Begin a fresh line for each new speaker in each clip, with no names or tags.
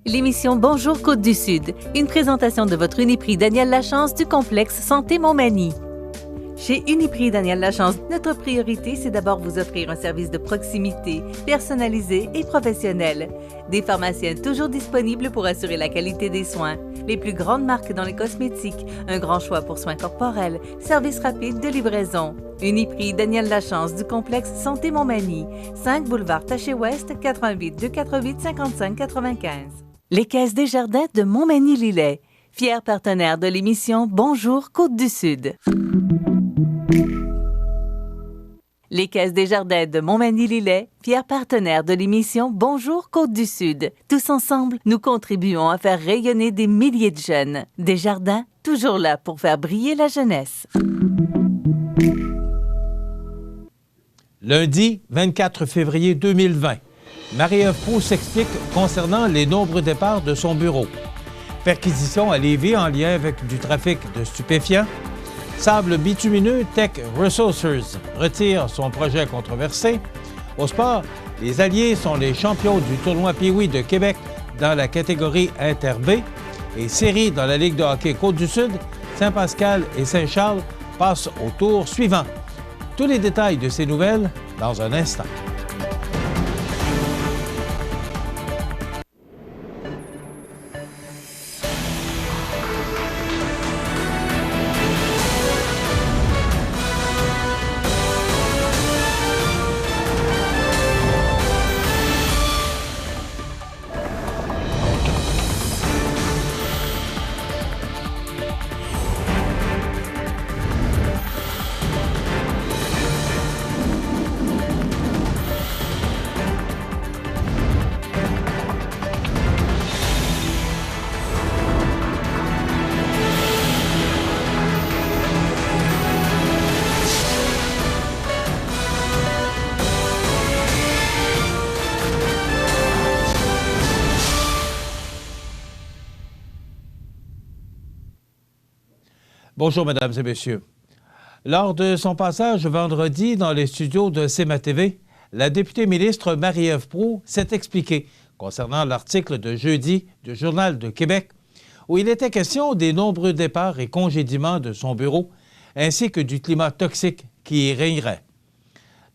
L'émission Bonjour Côte-du-Sud, une présentation de votre Uniprix Daniel Lachance du complexe Santé Montmagny. Chez Uniprix Daniel Lachance, notre priorité, c'est d'abord vous offrir un service de proximité, personnalisé et professionnel. Des pharmaciens toujours disponibles pour assurer la qualité des soins. Les plus grandes marques dans les cosmétiques, un grand choix pour soins corporels, service rapide de livraison. Uniprix Daniel Lachance du complexe Santé Montmagny, 5 boulevard Taché-Ouest, 88 248 55 95. Les Caisses Desjardins de Montmagny-Lillet, fiers partenaires de l'émission Bonjour Côte-du-Sud. Les Caisses Desjardins de Montmagny-Lillet, fiers partenaires de l'émission Bonjour Côte-du-Sud. Tous ensemble, nous contribuons à faire rayonner des milliers de jeunes. Desjardins, toujours là pour faire briller la jeunesse.
Lundi 24 février 2020, Marie-Ève Proulx s'explique concernant les nombreux départs de son bureau. Perquisition à Lévis en lien avec du trafic de stupéfiants. Sable bitumineux, Teck Resources retire son projet controversé. Au sport, les Alliés sont les champions du tournoi Pee-Wee de Québec dans la catégorie Inter-B. Et série dans la Ligue de hockey Côte-du-Sud, Saint-Pascal et Saint-Charles passent au tour suivant. Tous les détails de ces nouvelles dans un instant. Bonjour, mesdames et messieurs. Lors de son passage vendredi dans les studios de CMA-TV, la députée ministre Marie-Ève Proulx s'est expliquée concernant l'article de jeudi du Journal de Québec où il était question des nombreux départs et congédiements de son bureau ainsi que du climat toxique qui y régnerait.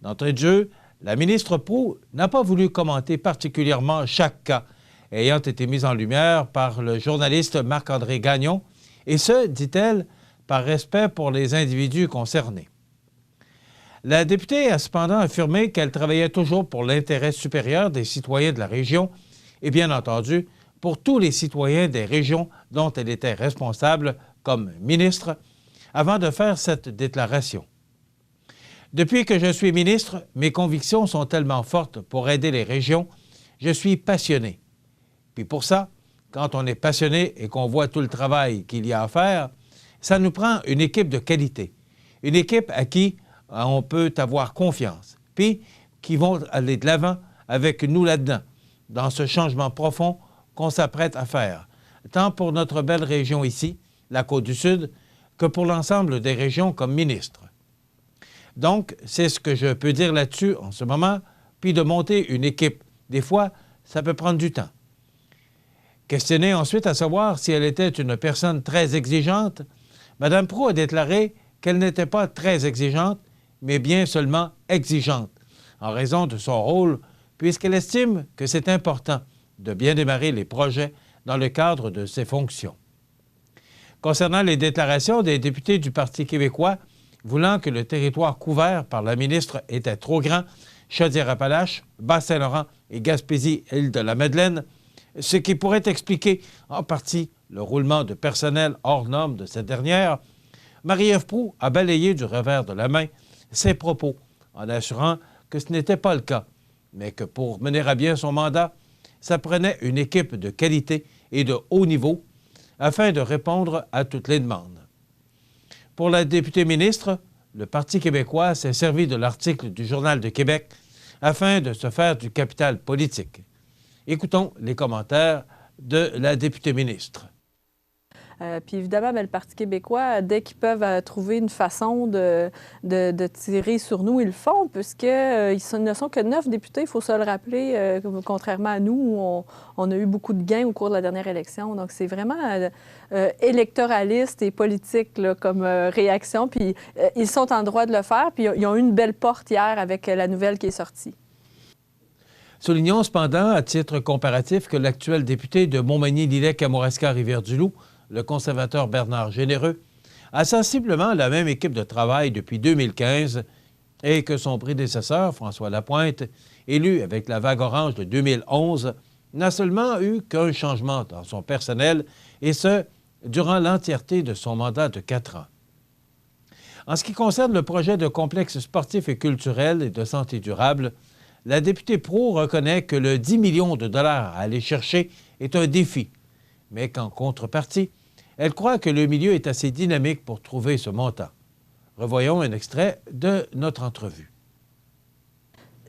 D'entrée de jeu, la ministre Proulx n'a pas voulu commenter particulièrement chaque cas ayant été mis en lumière par le journaliste Marc-André Gagnon, et ce, dit-elle, par respect pour les individus concernés. La députée a cependant affirmé qu'elle travaillait toujours pour l'intérêt supérieur des citoyens de la région et bien entendu pour tous les citoyens des régions dont elle était responsable comme ministre avant de faire cette déclaration. Depuis que je suis ministre, mes convictions sont tellement fortes pour aider les régions, je suis passionné. Puis pour ça, quand on est passionné et qu'on voit tout le travail qu'il y a à faire, ça nous prend une équipe de qualité, une équipe à qui on peut avoir confiance, puis qui vont aller de l'avant avec nous là-dedans, dans ce changement profond qu'on s'apprête à faire, tant pour notre belle région ici, la Côte-du-Sud, que pour l'ensemble des régions comme ministre. Donc, c'est ce que je peux dire là-dessus en ce moment, puis de monter une équipe. Des fois, ça peut prendre du temps. Questionnée ensuite à savoir si elle était une personne très exigeante, Mme Proulx a déclaré qu'elle n'était pas très exigeante, mais bien seulement exigeante, en raison de son rôle, puisqu'elle estime que c'est important de bien démarrer les projets dans le cadre de ses fonctions. Concernant les déclarations des députés du Parti québécois voulant que le territoire couvert par la ministre était trop grand, Chaudière-Appalaches, Bas-Saint-Laurent et Gaspésie-Île-de-la-Madeleine, ce qui pourrait expliquer en partie le roulement de personnel hors norme de cette dernière, Marie-Ève Proulx a balayé du revers de la main ses propos en assurant que ce n'était pas le cas, mais que pour mener à bien son mandat, ça prenait une équipe de qualité et de haut niveau afin de répondre à toutes les demandes. Pour la députée ministre, le Parti québécois s'est servi de l'article du Journal de Québec afin de se faire du capital politique. Écoutons les commentaires de la députée ministre.
Puis évidemment, bien, le Parti québécois, dès qu'ils peuvent trouver une façon de tirer sur nous, ils le font, puisqu'ils ne sont que 9 députés, il faut se le rappeler, contrairement à nous, où on a eu beaucoup de gains au cours de la dernière élection. Donc, c'est vraiment électoraliste et politique là, comme réaction. Puis ils sont en droit de le faire, puis ils ont eu une belle porte hier avec la nouvelle qui est sortie.
Soulignons cependant, à titre comparatif, que l'actuel député de Montmagny-Lillet-Kamouraska-Rivière-du-Loup, le conservateur Bernard Généreux, a sensiblement la même équipe de travail depuis 2015 et que son prédécesseur, François Lapointe, élu avec la vague orange de 2011, n'a seulement eu qu'un changement dans son personnel, et ce, durant l'entièreté de son mandat de 4 ans. En ce qui concerne le projet de complexe sportif et culturel et de santé durable, la députée Proulx reconnaît que le 10 millions de dollars à aller chercher est un défi, mais qu'en contrepartie, elle croit que le milieu est assez dynamique pour trouver ce montant. Revoyons un extrait de notre entrevue.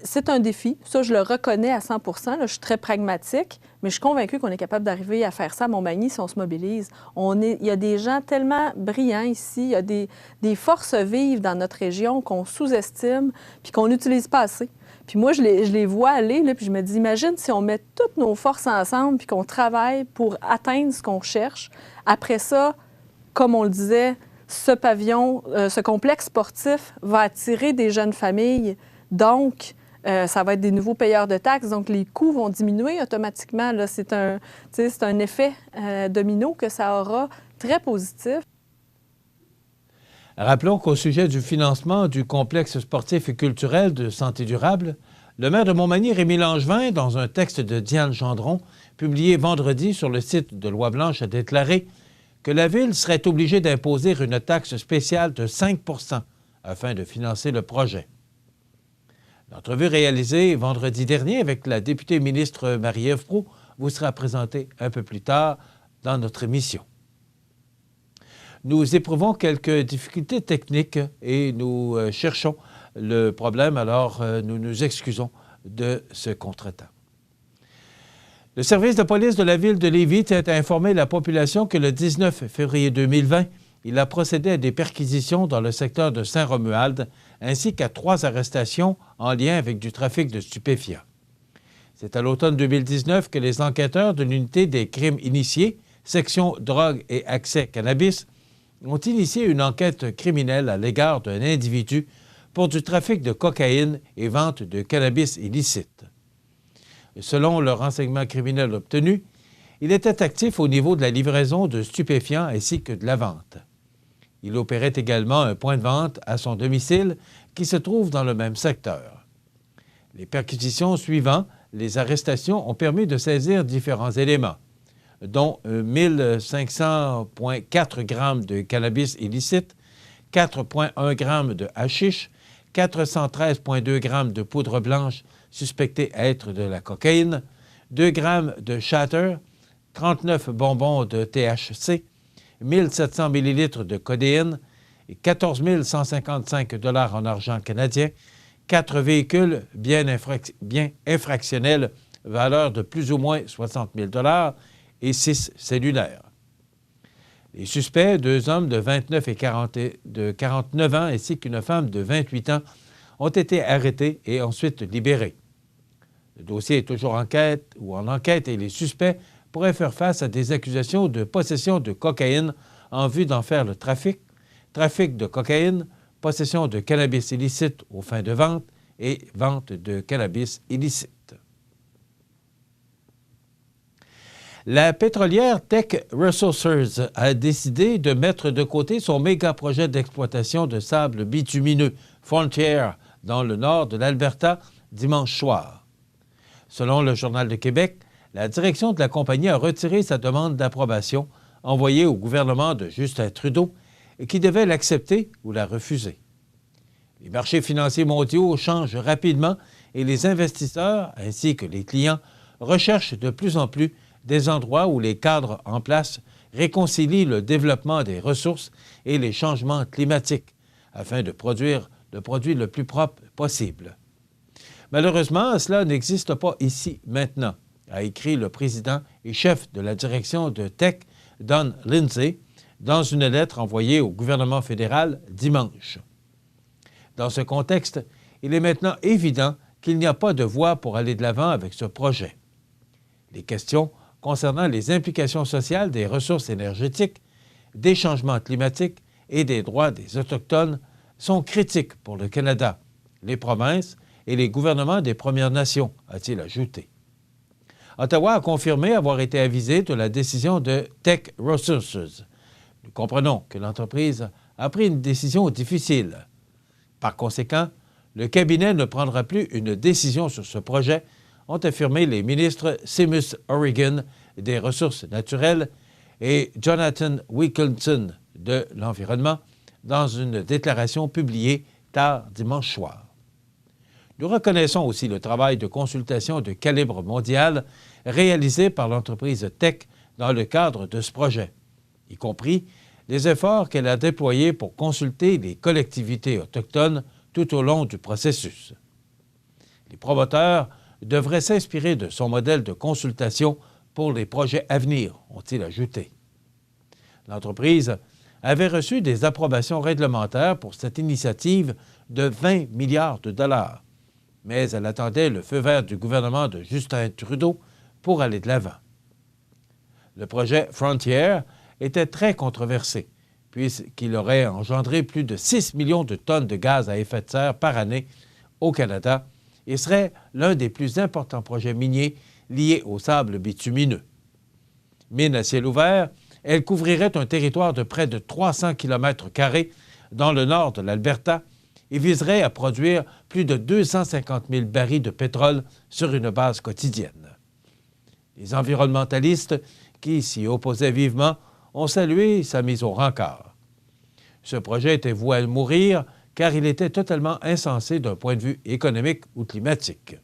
C'est un défi. Ça, je le reconnais à 100 % là, je suis très pragmatique, mais je suis convaincue qu'on est capable d'arriver à faire ça à Montmagny si on se mobilise. Il y a des gens tellement brillants ici, il y a des forces vives dans notre région qu'on sous-estime puis qu'on n'utilise pas assez. Puis moi, je les vois aller, là, puis je me dis, imagine si on met toutes nos forces ensemble puis qu'on travaille pour atteindre ce qu'on cherche. Après ça, comme on le disait, ce pavillon, ce complexe sportif va attirer des jeunes familles. Donc, ça va être des nouveaux payeurs de taxes. Donc, les coûts vont diminuer automatiquement. Là, c'est un effet domino que ça aura très positif.
Rappelons qu'au sujet du financement du complexe sportif et culturel de santé durable, le maire de Montmagny, Rémy Langevin, dans un texte de Diane Gendron, publié vendredi sur le site de Loi-Blanche, a déclaré que la Ville serait obligée d'imposer une taxe spéciale de 5 % afin de financer le projet. L'entrevue réalisée vendredi dernier avec la députée ministre Marie-Ève Proulx vous sera présentée un peu plus tard dans notre émission. Nous éprouvons quelques difficultés techniques et nous cherchons le problème, alors nous nous excusons de ce contretemps. Le service de police de la ville de Lévis tient à informer la population que le 19 février 2020, il a procédé à des perquisitions dans le secteur de Saint-Romuald, ainsi qu'à 3 arrestations en lien avec du trafic de stupéfiants. C'est à l'automne 2019 que les enquêteurs de l'unité des crimes initiés, section drogue et accès cannabis, ont initié une enquête criminelle à l'égard d'un individu pour du trafic de cocaïne et vente de cannabis illicite. Selon le renseignement criminel obtenu, il était actif au niveau de la livraison de stupéfiants ainsi que de la vente. Il opérait également un point de vente à son domicile qui se trouve dans le même secteur. Les perquisitions suivantes, les arrestations ont permis de saisir différents éléments, dont 1500,4 grammes de cannabis illicite, 4,1 grammes de hashish, 413,2 grammes de poudre blanche suspectée être de la cocaïne, 2 grammes de shatter, 39 bonbons de THC, 1700 millilitres de codéine et 14 155 $ en argent canadien, 4 véhicules bien infractionnels, valeur de plus ou moins 60 000 $ et 6 cellulaires. Les suspects, 2 hommes de 29 et de 49 ans ainsi qu'une femme de 28 ans, ont été arrêtés et ensuite libérés. Le dossier est toujours en enquête et les suspects pourraient faire face à des accusations de possession de cocaïne en vue d'en faire le trafic, trafic de cocaïne, possession de cannabis illicite aux fins de vente et vente de cannabis illicite. La pétrolière Teck Resources a décidé de mettre de côté son méga-projet d'exploitation de sable bitumineux Frontier dans le nord de l'Alberta dimanche soir. Selon le Journal de Québec, la direction de la compagnie a retiré sa demande d'approbation envoyée au gouvernement de Justin Trudeau et qui devait l'accepter ou la refuser. Les marchés financiers mondiaux changent rapidement et les investisseurs ainsi que les clients recherchent de plus en plus des endroits où les cadres en place réconcilient le développement des ressources et les changements climatiques afin de produire le produit le plus propre possible. Malheureusement, cela n'existe pas ici maintenant, a écrit le président et chef de la direction de Teck, Don Lindsay, dans une lettre envoyée au gouvernement fédéral dimanche. Dans ce contexte, il est maintenant évident qu'il n'y a pas de voie pour aller de l'avant avec ce projet. Les questions concernant les implications sociales des ressources énergétiques, des changements climatiques et des droits des Autochtones sont critiques pour le Canada, les provinces et les gouvernements des Premières Nations, a-t-il ajouté. Ottawa a confirmé avoir été avisé de la décision de Teck Resources. Nous comprenons que l'entreprise a pris une décision difficile. Par conséquent, le cabinet ne prendra plus une décision sur ce projet, ont affirmé les ministres Seamus O'Regan des Ressources naturelles et Jonathan Wilkinson de l'Environnement dans une déclaration publiée tard dimanche soir. Nous reconnaissons aussi le travail de consultation de calibre mondial réalisé par l'entreprise Teck dans le cadre de ce projet, y compris les efforts qu'elle a déployés pour consulter les collectivités autochtones tout au long du processus. Les promoteurs devraient s'inspirer de son modèle de consultation pour les projets à venir, ont-ils ajouté. L'entreprise avait reçu des approbations réglementaires pour cette initiative de 20 milliards de dollars, mais elle attendait le feu vert du gouvernement de Justin Trudeau pour aller de l'avant. Le projet Frontier était très controversé, puisqu'il aurait engendré plus de 6 millions de tonnes de gaz à effet de serre par année au Canada et serait l'un des plus importants projets miniers liés au sable bitumineux. Mine à ciel ouvert, elle couvrirait un territoire de près de 300 km² dans le nord de l'Alberta et viserait à produire plus de 250 000 barils de pétrole sur une base quotidienne. Les environnementalistes, qui s'y opposaient vivement, ont salué sa mise au rencard. Ce projet était voué à mourir car il était totalement insensé d'un point de vue économique ou climatique.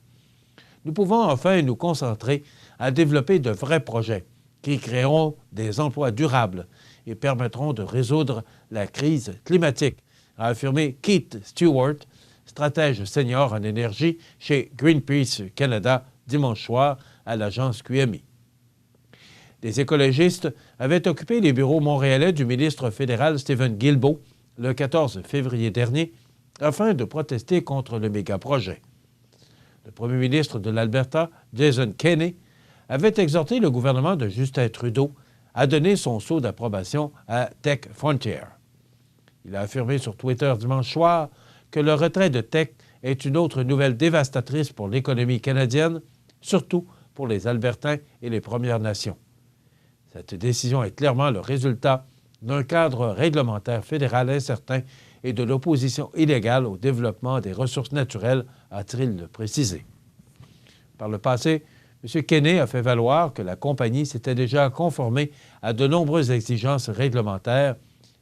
Nous pouvons enfin nous concentrer à développer de vrais projets qui créeront des emplois durables et permettront de résoudre la crise climatique, a affirmé Keith Stewart, stratège senior en énergie chez Greenpeace Canada dimanche soir à l'agence QMI. Les écologistes avaient occupé les bureaux montréalais du ministre fédéral Stephen Guilbeault le 14 février dernier afin de protester contre le méga-projet. Le premier ministre de l'Alberta, Jason Kenney, avait exhorté le gouvernement de Justin Trudeau à donner son sceau d'approbation à Teck Frontier. Il a affirmé sur Twitter dimanche soir que le retrait de Teck est une autre nouvelle dévastatrice pour l'économie canadienne, surtout pour les Albertains et les Premières Nations. Cette décision est clairement le résultat d'un cadre réglementaire fédéral incertain et de l'opposition illégale au développement des ressources naturelles, a-t-il précisé. Par le passé, M. Kenney a fait valoir que la compagnie s'était déjà conformée à de nombreuses exigences réglementaires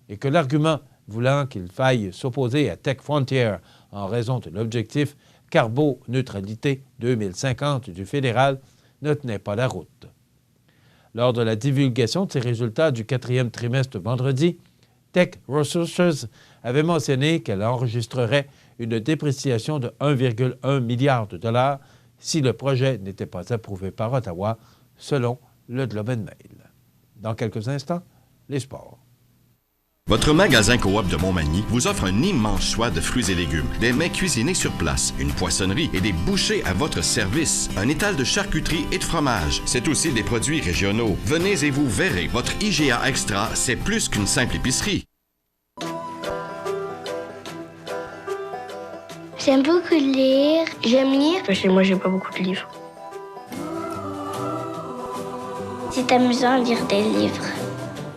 et que l'argument voulant qu'il faille s'opposer à Teck Frontier en raison de l'objectif carboneutralité 2050 du fédéral ne tenait pas la route. Lors de la divulgation de ses résultats du 4e trimestre vendredi, Teck Resources avait mentionné qu'elle enregistrerait une dépréciation de 1,1 milliard de dollars si le projet n'était pas approuvé par Ottawa, selon le Globe and Mail. Dans quelques instants, les sports.
Votre magasin Coop de Montmagny vous offre un immense choix de fruits et légumes, des mets cuisinés sur place, une poissonnerie et des bouchers à votre service, un étal de charcuterie et de fromage. C'est aussi des produits régionaux. Venez et vous verrez, votre IGA Extra, c'est plus qu'une simple épicerie.
J'aime beaucoup lire. J'aime lire.
Chez moi, j'ai pas beaucoup de livres.
C'est amusant de lire des livres.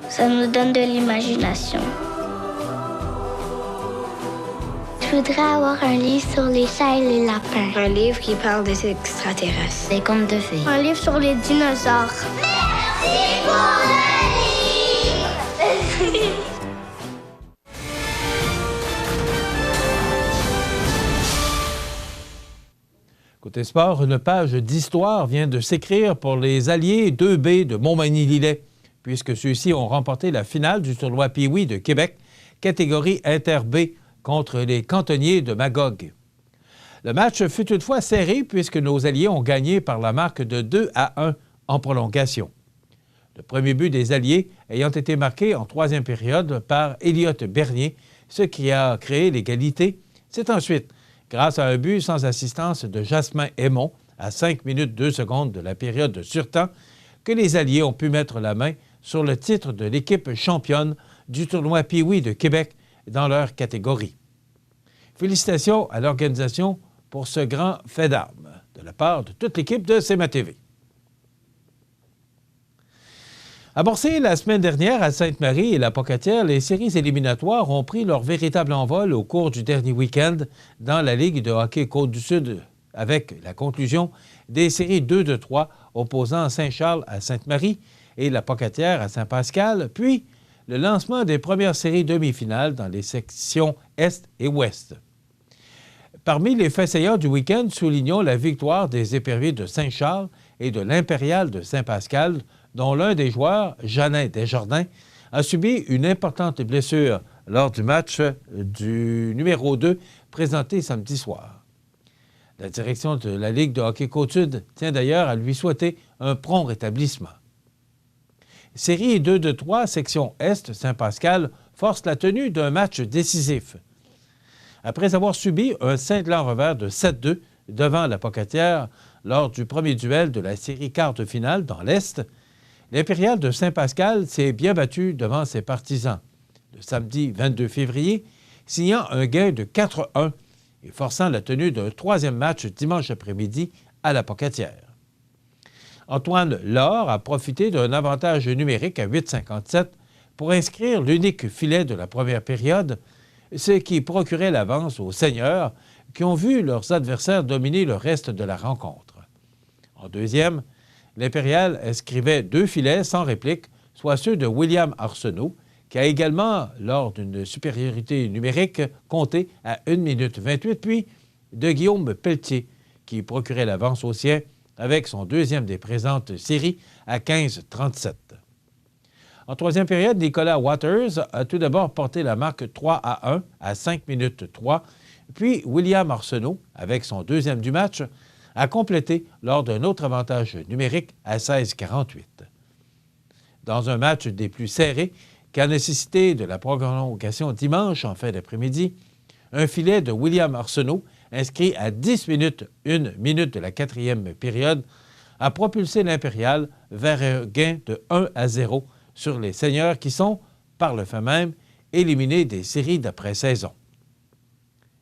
Ça nous donne de l'imagination. Je voudrais avoir un livre sur les chats et les lapins.
Un livre qui parle des extraterrestres.
Des contes de fées. Un livre sur les dinosaures. Merci pour le livre!
Côté sport, une page d'histoire vient de s'écrire pour les alliés 2B de Montmagny-Lillet, puisque ceux-ci ont remporté la finale du tournoi Pee-Wee de Québec, catégorie Inter-B, contre les cantonniers de Magog. Le match fut toutefois serré puisque nos alliés ont gagné par la marque de 2-1 en prolongation. Le premier but des Alliés ayant été marqué en troisième période par Elliot Bernier, ce qui a créé l'égalité. C'est ensuite, grâce à un but sans assistance de Jasmin Aymon à 5 minutes 2 secondes de la période de surtemps, que les Alliés ont pu mettre la main sur le titre de l'équipe championne du tournoi Pee-Wee de Québec dans leur catégorie. Félicitations à l'organisation pour ce grand fait d'armes de la part de toute l'équipe de CMA TV. Amorcées la semaine dernière à Sainte-Marie et la Pocatière, les séries éliminatoires ont pris leur véritable envol au cours du dernier week-end dans la Ligue de hockey Côte-du-Sud, avec la conclusion des séries 2 de 3 opposant Saint-Charles à Sainte-Marie et la Pocatière à Saint-Pascal, puis le lancement des premières séries demi-finales dans les sections Est et Ouest. Parmi les faits saillants du week-end, soulignons la victoire des Éperviers de Saint-Charles et de l'Impérial de Saint-Pascal, dont l'un des joueurs, Jeannin Desjardins, a subi une importante blessure lors du match du numéro 2 présenté samedi soir. La direction de la Ligue de hockey Côte-Sud tient d'ailleurs à lui souhaiter un prompt rétablissement. Série 2 de 3, section Est, Saint-Pascal, force la tenue d'un match décisif. Après avoir subi un cinglant revers de 7-2 devant la Pocatière lors du premier duel de la série quart de finale dans l'Est, l'Impérial de Saint-Pascal s'est bien battu devant ses partisans le samedi 22 février, signant un gain de 4-1 et forçant la tenue d'un troisième match dimanche après-midi à la Pocatière. Antoine Laure a profité d'un avantage numérique à 8,57 pour inscrire l'unique filet de la première période, ce qui procurait l'avance aux Seigneurs qui ont vu leurs adversaires dominer le reste de la rencontre. En deuxième, l'Impérial inscrivait 2 filets sans réplique, soit ceux de William Arsenault, qui a également, lors d'une supériorité numérique, compté à 1 minute 28, puis de Guillaume Pelletier, qui procurait l'avance aux siens avec son deuxième des présentes séries à 15-37. En troisième période, Nicolas Waters a tout d'abord porté la marque 3-1 à 5 minutes 3, puis William Arsenault, avec son deuxième du match, a complété lors d'un autre avantage numérique à 16-48. Dans un match des plus serrés, qui a nécessité de la prolongation dimanche en fin d'après-midi, un filet de William Arsenault, inscrit à 10 minutes 1 minute de la quatrième période, a propulsé l'Impérial vers un gain de 1-0 sur les Seigneurs qui sont, par le fait même, éliminés des séries d'après-saison.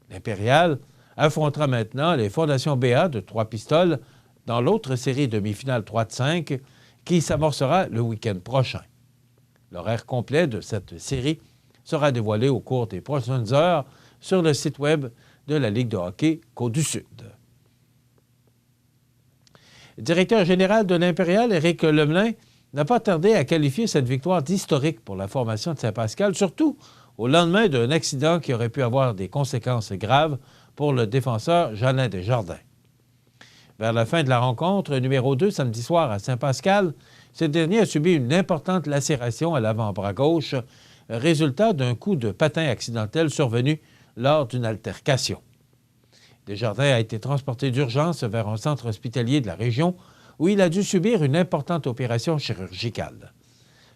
L'Impérial affrontera maintenant les Fondations BA de Trois-Pistoles dans l'autre série demi-finale 3-5 qui s'amorcera le week-end prochain. L'horaire complet de cette série sera dévoilé au cours des prochaines heures sur le site web de la Ligue de hockey Côte-du-Sud. Le directeur général de l'Impérial, Éric Lemelin, n'a pas tardé à qualifier cette victoire d'historique pour la formation de Saint-Pascal, surtout au lendemain d'un accident qui aurait pu avoir des conséquences graves pour le défenseur Jeannin Desjardins. Vers la fin de la rencontre, numéro 2, samedi soir à Saint-Pascal, ce dernier a subi une importante lacération à l'avant-bras gauche, résultat d'un coup de patin accidentel survenu lors d'une altercation. Desjardins a été transporté d'urgence vers un centre hospitalier de la région où il a dû subir une importante opération chirurgicale.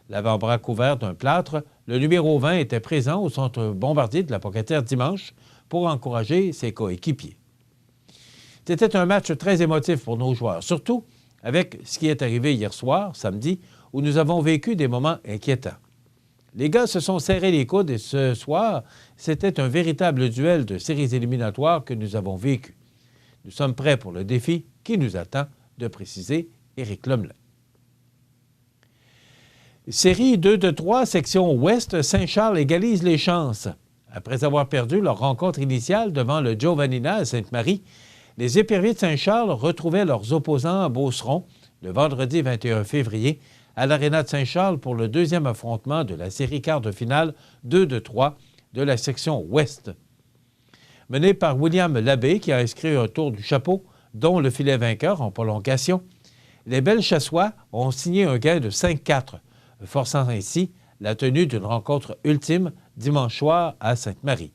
L'avant-bras couvert d'un plâtre, le numéro 20 était présent au centre Bombardier de la Pocatière dimanche pour encourager ses coéquipiers. C'était un match très émotif pour nos joueurs, surtout avec ce qui est arrivé hier soir, samedi, où nous avons vécu des moments inquiétants. Les gars se sont serrés les coudes et ce soir, c'était un véritable duel de séries éliminatoires que nous avons vécu. Nous sommes prêts pour le défi qui nous attend, de préciser Éric Lemelin. Série 2 de 3, section Ouest, Saint-Charles égalise les chances. Après avoir perdu leur rencontre initiale devant le Giovannina à Sainte-Marie, les Éperviers de Saint-Charles retrouvaient leurs opposants à Beauceron le vendredi 21 février à l'Aréna de Saint-Charles pour le deuxième affrontement de la série quart de finale 2 de 3 de la section Ouest. Mené par William Labbé, qui a inscrit un tour du chapeau, dont le filet vainqueur en prolongation, les Belchassois ont signé un gain de 5-4, forçant ainsi la tenue d'une rencontre ultime dimanche soir à Sainte-Marie.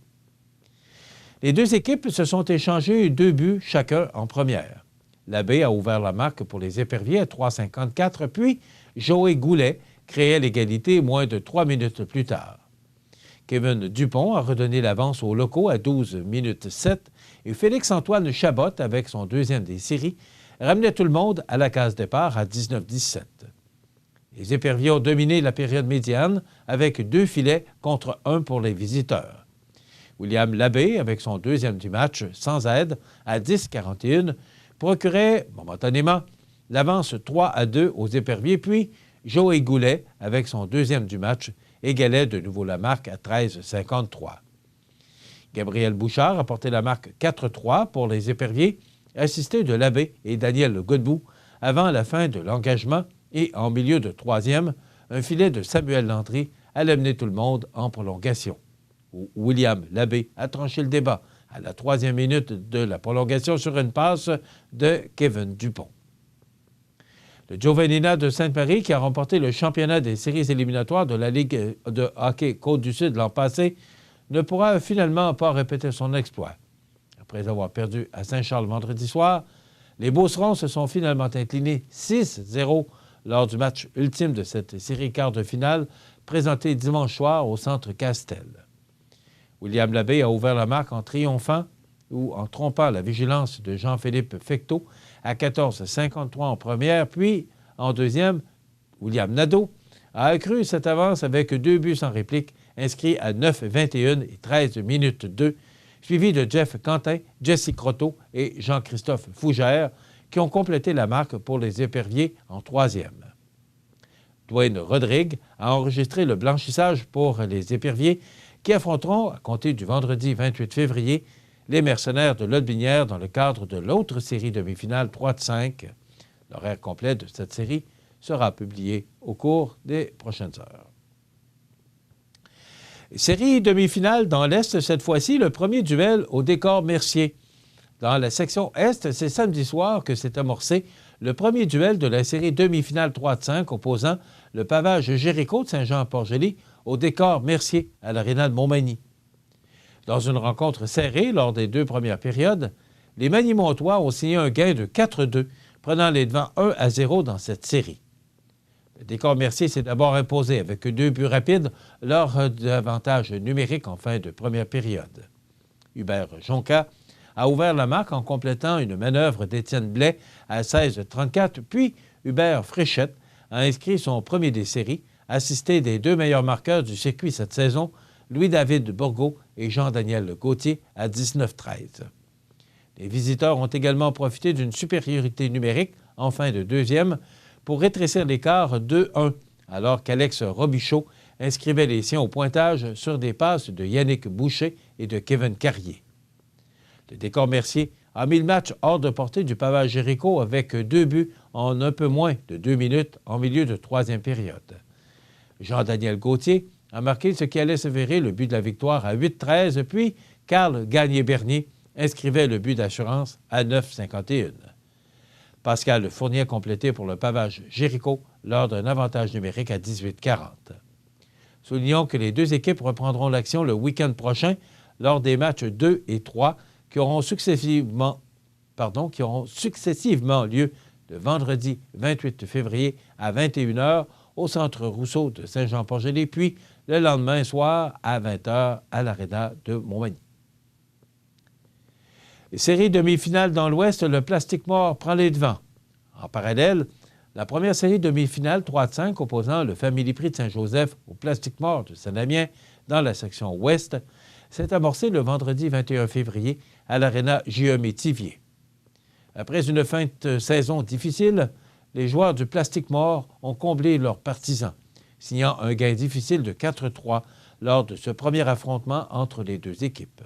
Les deux équipes se sont échangées 2 buts chacun en première. Labbé a ouvert la marque pour les Éperviers à 3,54, puis Joey Goulet créait l'égalité moins de 3 minutes plus tard. Kevin Dupont a redonné l'avance aux locaux à 12 minutes 7 et Félix-Antoine Chabot, avec son deuxième des séries, ramenait tout le monde à la case départ à 19-17. Les Éperviers ont dominé la période médiane avec 2 filets contre 1 pour les visiteurs. William Labbé, avec son deuxième du match sans aide à 10-41, procurait momentanément l'avance 3-2 aux Éperviers, puis Joey Goulet, avec son deuxième du match, égalait de nouveau la marque à 13-53. Gabriel Bouchard a porté la marque 4-3 pour les Éperviers, assisté de Labbé et Daniel Godbout avant la fin de l'engagement et en milieu de troisième, un filet de Samuel Landry allait mener tout le monde en prolongation. William Labbé a tranché le débat à la 3e minute de la prolongation sur une passe de Kevin Dupont. Le Giovannina de Sainte-Marie, qui a remporté le championnat des séries éliminatoires de la Ligue de hockey Côte-du-Sud l'an passé, ne pourra finalement pas répéter son exploit. Après avoir perdu à Saint-Charles vendredi soir, les Beaucerons se sont finalement inclinés 6-0 lors du match ultime de cette série quart de finale présentée dimanche soir au Centre Castel. William Labbé a ouvert la marque en triomphant ou en trompant la vigilance de Jean-Philippe Fecteau à 14-53 en première, puis en deuxième, William Nadeau a accru cette avance avec 2 buts sans réplique inscrits à 9-21 et 13 minutes 2, suivi de Jeff Quentin, Jesse Croteau et Jean-Christophe Fougère, qui ont complété la marque pour les Éperviers en troisième. Dwayne Rodrigue a enregistré le blanchissage pour les Éperviers qui affronteront, à compter du vendredi 28 février, les Mercenaires de Lotbinière dans le cadre de l'autre série demi-finale 3-5. L'horaire complet de cette série sera publié au cours des prochaines heures. Série demi-finale dans l'Est, cette fois-ci, le premier duel au décor Mercier. Dans la section Est, c'est samedi soir que s'est amorcé le premier duel de la série demi-finale 3-5 opposant le pavage Jéricho de Saint-Jean-Port-Joli au décor Mercier à l'Aréna de Montmagny. Dans une rencontre serrée lors des 2 premières périodes, les Magny-Montois ont signé un gain de 4-2, prenant les devants 1-0 dans cette série. Le décor Mercier s'est d'abord imposé avec 2 buts rapides lors d'avantages numériques en fin de première période. Hubert Jonca a ouvert la marque en complétant une manœuvre d'Étienne Blais à 16-34, puis Hubert Fréchette a inscrit son premier des séries, assisté des 2 meilleurs marqueurs du circuit cette saison, Louis-David Bourgault et Jean-Daniel Gauthier à 19-13. Les visiteurs ont également profité d'une supériorité numérique en fin de deuxième pour rétrécir l'écart 2-1, alors qu'Alex Robichaud inscrivait les siens au pointage sur des passes de Yannick Boucher et de Kevin Carrier. Le décor Mercier a mis le match hors de portée du pavage Jéricho avec 2 buts en un peu moins de 2 minutes en milieu de troisième période. Jean-Daniel Gauthier a marqué ce qui allait s'avérer le but de la victoire à 8-13, puis Carl Gagné-Bernier inscrivait le but d'assurance à 9-51. Pascal Fournier a complété pour le pavage Jéricho lors d'un avantage numérique à 18-40. Soulignons que les 2 équipes reprendront l'action le week-end prochain lors des matchs 2 et 3 qui auront successivement lieu le vendredi 28 février à 21h au Centre Rousseau de Saint-Jean-Port-Joli, puis le lendemain soir à 20h à l'Aréna de Montmagny. Série demi-finale dans l'Ouest, le Plastique Mort prend les devants. En parallèle, la première série demi-finale 3-5 opposant le Family Prix de Saint-Joseph au Plastique Mort de Saint-Damien dans la section Ouest s'est amorcée le vendredi 21 février à l'Aréna J.E. Métivier. Après une fin de saison difficile, les joueurs du Plastique Mort ont comblé leurs partisans, signant un gain difficile de 4-3 lors de ce premier affrontement entre les 2 équipes.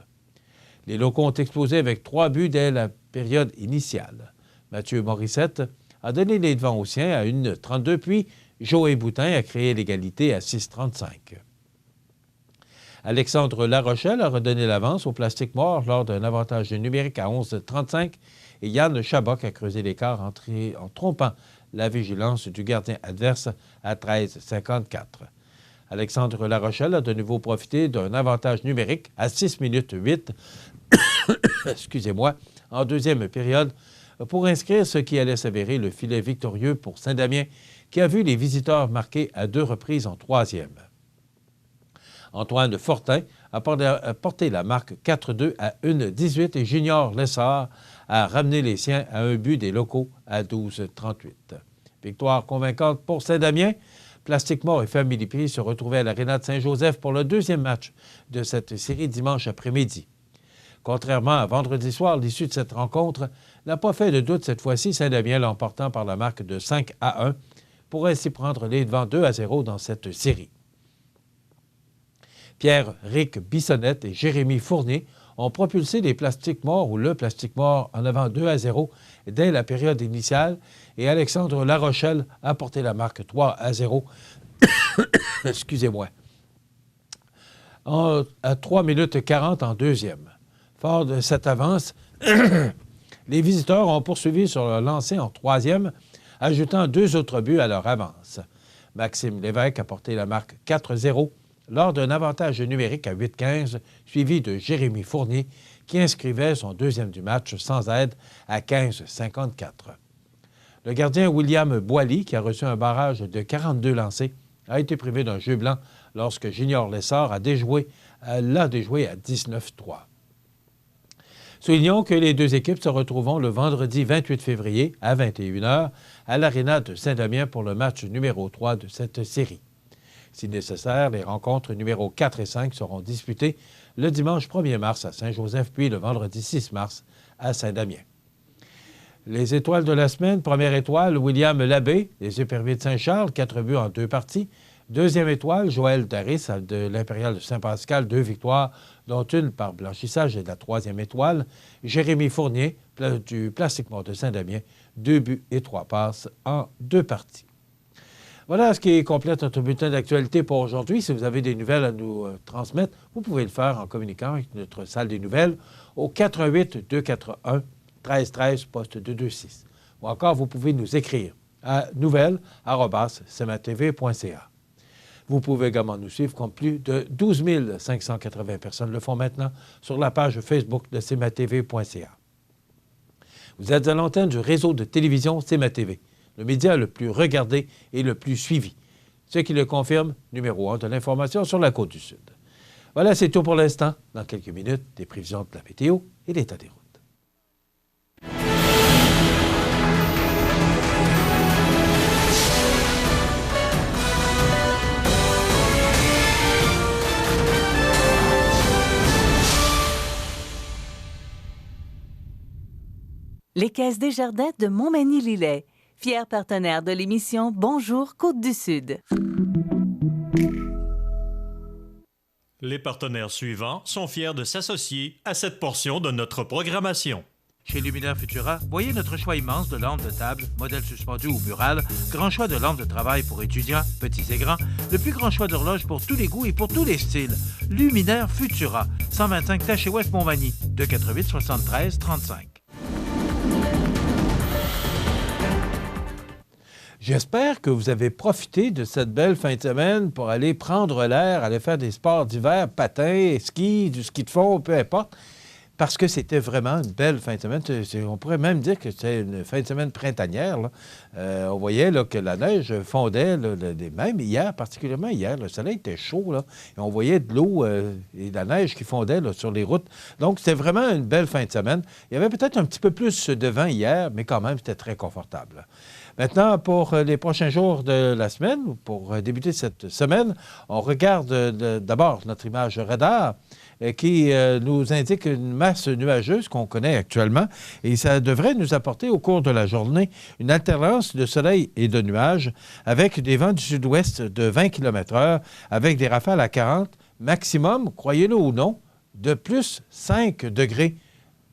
Les locaux ont explosé avec 3 buts dès la période initiale. Mathieu Morissette a donné les devants aux siens à 1-32, puis Joël Boutin a créé l'égalité à 6-35. Alexandre Larochelle a redonné l'avance au Plastique Mort lors d'un avantage numérique à 11-35 et Yann Chaboc a creusé l'écart en trompant la vigilance du gardien adverse à 13-54. Alexandre Larochelle a de nouveau profité d'un avantage numérique à 6 minutes 8 en deuxième période pour inscrire ce qui allait s'avérer le filet victorieux pour Saint-Damien qui a vu les visiteurs marquer à 2 reprises en 3e. Antoine Fortin a porté la marque 4-2 à 1-18 et Junior Lessard a ramené les siens à un but des locaux à 12-38. Victoire convaincante pour Saint-Damien. Plastic Mort et Family Prix se retrouvaient à l'Aréna de Saint-Joseph pour le 2e match de cette série dimanche après-midi. Contrairement à vendredi soir, l'issue de cette rencontre n'a pas fait de doute cette fois-ci, Saint-Damien l'emportant par la marque de 5-1 pour ainsi prendre les devants 2-0 dans cette série. Pierre-Ric Bissonnette et Jérémy Fournier ont propulsé les Plastiques Morts ou le Plastic Mort en avant 2-0 dès la période initiale et Alexandre Larochelle a porté la marque 3-0. Excusez-moi. À 3 minutes 40 en 2e. Fort de cette avance, les visiteurs ont poursuivi sur le lancer en 3e, ajoutant 2 autres buts à leur avance. Maxime Lévesque a porté la marque 4-0 lors d'un avantage numérique à 8-15, suivi de Jérémy Fournier, qui inscrivait son 2e du match sans aide à 15-54. Le gardien William Boily, qui a reçu un barrage de 42 lancés, a été privé d'un jeu blanc lorsque Junior Lessard l'a déjoué à 19-3. Soulignons que les 2 équipes se retrouveront le vendredi 28 février à 21h à l'Aréna de Saint-Damien pour le match numéro 3 de cette série. Si nécessaire, les rencontres numéros 4 et 5 seront disputées le dimanche 1er mars à Saint-Joseph, puis le vendredi 6 mars à Saint-Damien. Les étoiles de la semaine, première étoile, William Labbé, des Éperviers de Saint-Charles, 4 buts en 2 parties. Deuxième étoile, Joël Daris de l'Impérial de Saint-Pascal, 2 victoires, dont une par blanchissage et la 3e étoile. Jérémy Fournier, du Plastic Mort de Saint-Damien, 2 buts et 3 passes en 2 parties. Voilà ce qui complète notre bulletin d'actualité pour aujourd'hui. Si vous avez des nouvelles à nous transmettre, vous pouvez le faire en communiquant avec notre salle des nouvelles au 418-241-1313, poste 226. Ou encore, vous pouvez nous écrire à nouvelles@cmatv.ca. Vous pouvez également nous suivre comme plus de 12 580 personnes le font maintenant sur la page Facebook de cmatv.ca. Vous êtes à l'antenne du réseau de télévision CMA-TV, le média le plus regardé et le plus suivi. Ce qui le confirme, numéro 1 de l'information sur la Côte-du-Sud. Voilà, c'est tout pour l'instant. Dans quelques minutes, des prévisions de la météo et l'état des routes.
Les Caisses Desjardins de Montmagny-Lillet, fier partenaire de l'émission Bonjour Côte-du-Sud.
Les partenaires suivants sont fiers de s'associer à cette portion de notre programmation.
Chez Luminaire Futura, voyez notre choix immense de lampes de table, modèles suspendus ou murales, grand choix de lampes de travail pour étudiants, petits et grands, le plus grand choix d'horloges pour tous les goûts et pour tous les styles. Luminaire Futura, 125 Taché Ouest Montmagny, 248 73 35. J'espère que vous avez profité de cette belle fin de semaine pour aller prendre l'air, aller faire des sports d'hiver, patins, ski, du ski de fond, peu importe, parce que c'était vraiment une belle fin de semaine. On pourrait même dire que c'était une fin de semaine printanière. Là. On voyait là, que la neige fondait, là, même hier, particulièrement hier, le soleil était chaud, là, et on voyait de l'eau et de la neige qui fondait là, sur les routes. Donc, c'était vraiment une belle fin de semaine. Il y avait peut-être un petit peu plus de vent hier, mais quand même, c'était très confortable. Maintenant, pour les prochains jours de la semaine, pour débuter cette semaine, on regarde d'abord notre image radar qui nous indique une masse nuageuse qu'on connaît actuellement et ça devrait nous apporter au cours de la journée une alternance de soleil et de nuages avec des vents du sud-ouest de 20 km/h avec des rafales à 40, maximum, croyez-le ou non, de plus 5 degrés.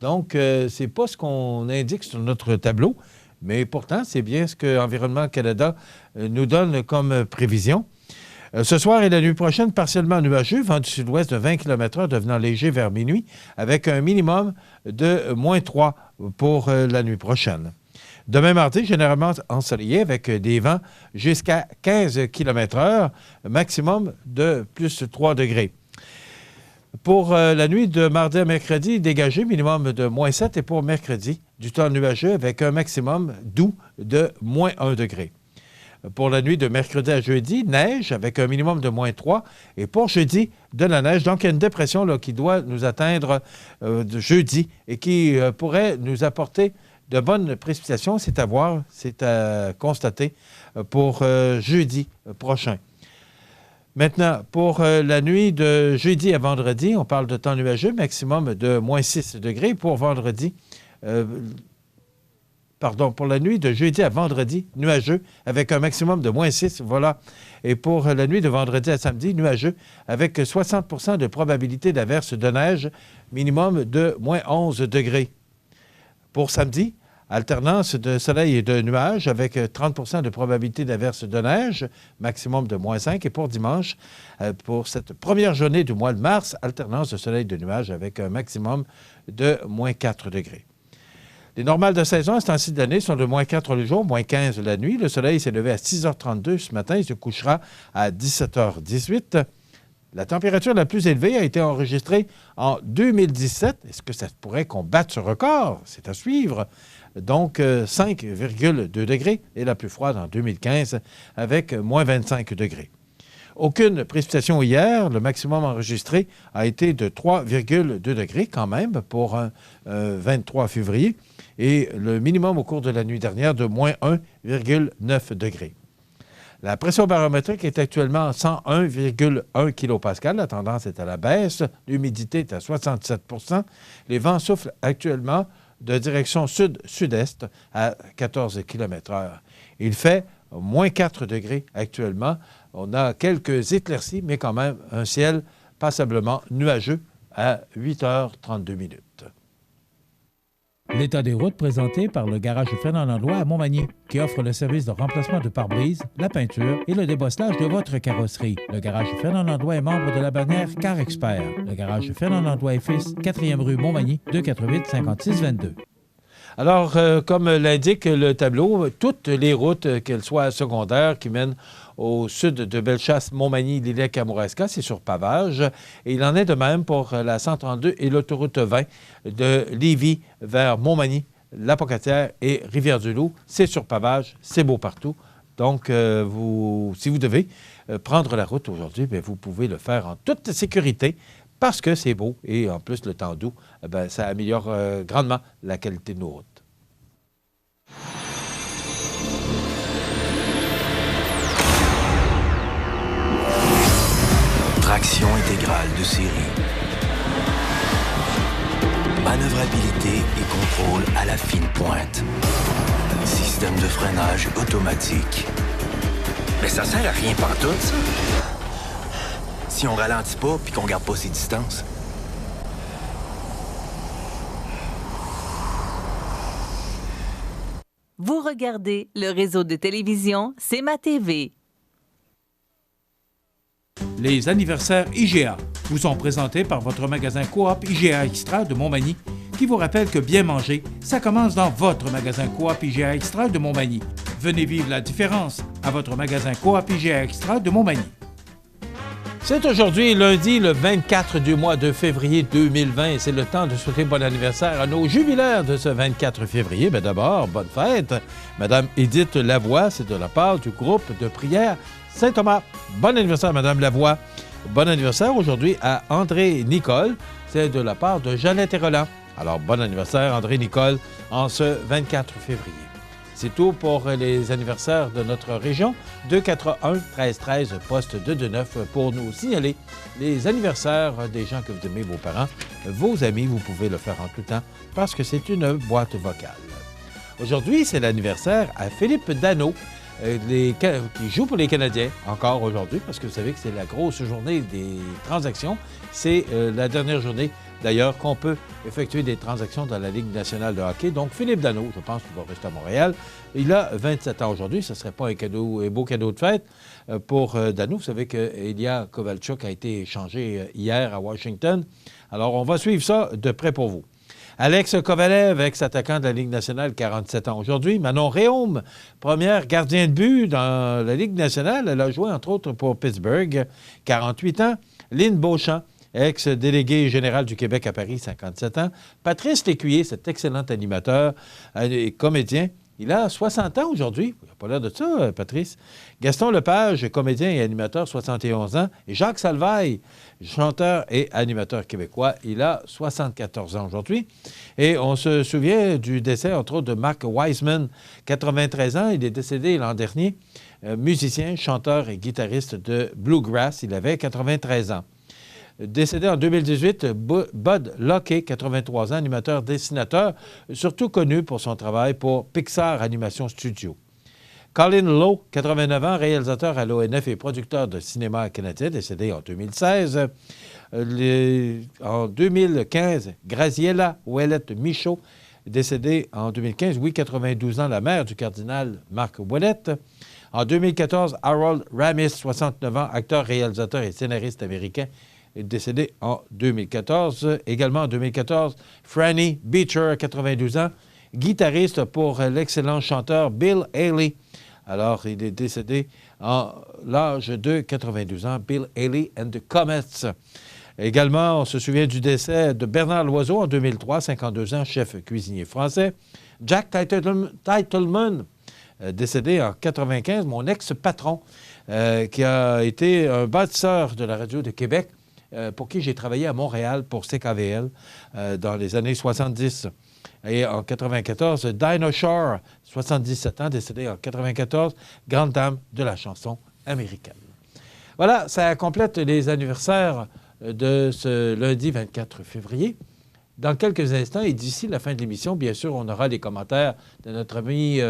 Donc, c'est pas ce qu'on indique sur notre tableau. Mais pourtant, c'est bien ce que Environnement Canada nous donne comme prévision. Ce soir et la nuit prochaine, partiellement nuageux, vent du sud-ouest de 20 km/h devenant léger vers minuit, avec un minimum de -3 pour la nuit prochaine. Demain mardi, généralement ensoleillé avec des vents jusqu'à 15 km/h, maximum de plus 3 degrés. Pour la nuit de mardi à mercredi, dégagé, minimum de -7 et pour mercredi, du temps nuageux avec un maximum doux de -1 degré. Pour la nuit de mercredi à jeudi, neige avec un minimum de -3. Et pour jeudi, de la neige. Donc, il y a une dépression là, qui doit nous atteindre de jeudi et qui pourrait nous apporter de bonnes précipitations. C'est à voir, c'est à constater pour jeudi prochain. Maintenant, pour la nuit de jeudi à vendredi, on parle de temps nuageux, maximum de -6 degrés. Pour vendredi, pour la nuit de jeudi à vendredi, nuageux, avec un maximum de -6, voilà. Et pour la nuit de vendredi à samedi, nuageux, avec 60 % de probabilité d'averse de neige, minimum de -11 degrés. Pour samedi, alternance de soleil et de nuages, avec 30 % de probabilité d'averse de neige, maximum de -5. Et pour dimanche, pour cette première journée du mois de mars, alternance de soleil et de nuages, avec un maximum de -4 degrés. Les normales de saison à ce temps-ci de l'année sont de -4 le jour, -15 la nuit. Le soleil s'est levé à 6h32 ce matin. Il se couchera à 17h18. La température la plus élevée a été enregistrée en 2017. Est-ce que ça pourrait qu'on batte ce record? C'est à suivre. Donc, 5,2 degrés. Et la plus froide en 2015 avec -25 degrés. Aucune précipitation hier. Le maximum enregistré a été de 3,2 degrés quand même pour un 23 février. Et le minimum au cours de la nuit dernière de -1,9 degrés. La pression barométrique est actuellement à 101,1 kPa. La tendance est à la baisse. L'humidité est à 67 %. Les vents soufflent actuellement de direction sud-sud-est à 14 km/h. Il fait -4 degrés actuellement. On a quelques éclaircies, mais quand même un ciel passablement nuageux à 8h32.
L'état des routes présenté par le garage Fernand Landlois à Montmagny, qui offre le service de remplacement de pare-brise, la peinture et le débosselage de votre carrosserie. Le garage Fernand Landlois est membre de la bannière Car Expert. Le garage Fernand Landlois et Fils, 4e rue Montmagny, 248-5622.
Alors, comme l'indique le tableau, toutes les routes, qu'elles soient secondaires, qui mènent au sud de Bellechasse, Montmagny, Lilley, Kamouraska, c'est sur pavage. Et il en est de même pour la 132 et l'autoroute 20 de Lévis vers Montmagny, La Pocatière et Rivière-du-Loup. C'est sur pavage, c'est beau partout. Donc, si vous devez prendre la route aujourd'hui, bien, vous pouvez le faire en toute sécurité parce que c'est beau et en plus le temps doux, bien, ça améliore grandement la qualité de nos routes.
Traction intégrale de série. Manœuvrabilité et contrôle à la fine pointe. Système de freinage automatique. Mais ça sert à rien pantoute, ça. Si on ralentit pas puis qu'on garde pas ses distances.
Vous regardez le réseau de télévision C'est ma TV.
Les anniversaires IGA vous sont présentés par votre magasin Coop IGA Extra de Montmagny, qui vous rappelle que bien manger, ça commence dans votre magasin Coop IGA Extra de Montmagny. Venez vivre la différence à votre magasin Coop IGA Extra de Montmagny.
C'est aujourd'hui, lundi, le 24 du mois de février 2020. Et c'est le temps de souhaiter bon anniversaire à nos jubilaires de ce 24 février. Mais d'abord, bonne fête. Madame Édith Lavoie, c'est de la part du groupe de prière Saint-Thomas. Bon anniversaire, Madame Lavoie. Bon anniversaire aujourd'hui à André Nicole. C'est de la part de Jeannette et Roland. Alors, bon anniversaire, André Nicole, en ce 24 février. C'est tout pour les anniversaires de notre région. 241-1313, poste 229, pour nous signaler les anniversaires des gens que vous aimez, vos parents, vos amis. Vous pouvez le faire en tout temps parce que c'est une boîte vocale. Aujourd'hui, c'est l'anniversaire à Philippe Danault, qui joue pour les Canadiens encore aujourd'hui, parce que vous savez que c'est la grosse journée des transactions. C'est la dernière journée, d'ailleurs, qu'on peut effectuer des transactions dans la Ligue nationale de hockey. Donc, Philippe Danault, je pense qu'il va rester à Montréal. Il a 27 ans aujourd'hui. Ce ne serait pas un beau cadeau de fête pour Danault. Vous savez qu'Ilya Kovalchuk a été échangé hier à Washington. Alors, on va suivre ça de près pour vous. Alex Kovalev, ex-attaquant de la Ligue nationale, 47 ans aujourd'hui. Manon Réaume, première gardien de but dans la Ligue nationale. Elle a joué, entre autres, pour Pittsburgh, 48 ans. Lynn Beauchamp, ex-délégué général du Québec à Paris, 57 ans. Patrice Lécuyer, cet excellent animateur et comédien, Il a 60 ans aujourd'hui. Il n'a pas l'air de ça, Patrice. Gaston Lepage, comédien et animateur, 71 ans. Et Jacques Salvaille, chanteur et animateur québécois. Il a 74 ans aujourd'hui. Et on se souvient du décès, entre autres, de Mark Wiseman, 93 ans. Il est décédé l'an dernier. Musicien, chanteur et guitariste de Bluegrass. Il avait 93 ans. Décédé en 2018, Bud Lockey, 83 ans, animateur, dessinateur, surtout connu pour son travail pour Pixar Animation Studio. Colin Lowe, 89 ans, réalisateur à l'ONF et producteur de cinéma canadien, décédé en 2016. En 2015, Graziella Ouellette Michaud, décédée en 2015, 92 ans, la mère du cardinal Marc Ouellette. En 2014, Harold Ramis, 69 ans, acteur, réalisateur et scénariste américain, est décédé en 2014. Également en 2014, Franny Beecher, 92 ans, guitariste pour l'excellent chanteur Bill Haley. Alors, il est décédé en l'âge de 92 ans, Bill Haley and the Comets. Également, on se souvient du décès de Bernard Loiseau en 2003, 52 ans, chef cuisinier français. Jack Teitelman, décédé en 95, mon ex-patron, qui a été un bâtisseur de la radio de Québec, pour qui j'ai travaillé à Montréal pour CKVL dans les années 70. Et en 94, Dinah Shore, 77 ans, décédée en 94, grande dame de la chanson américaine. Voilà, ça complète les anniversaires de ce lundi 24 février. Dans quelques instants, et d'ici la fin de l'émission, bien sûr, on aura les commentaires de notre ami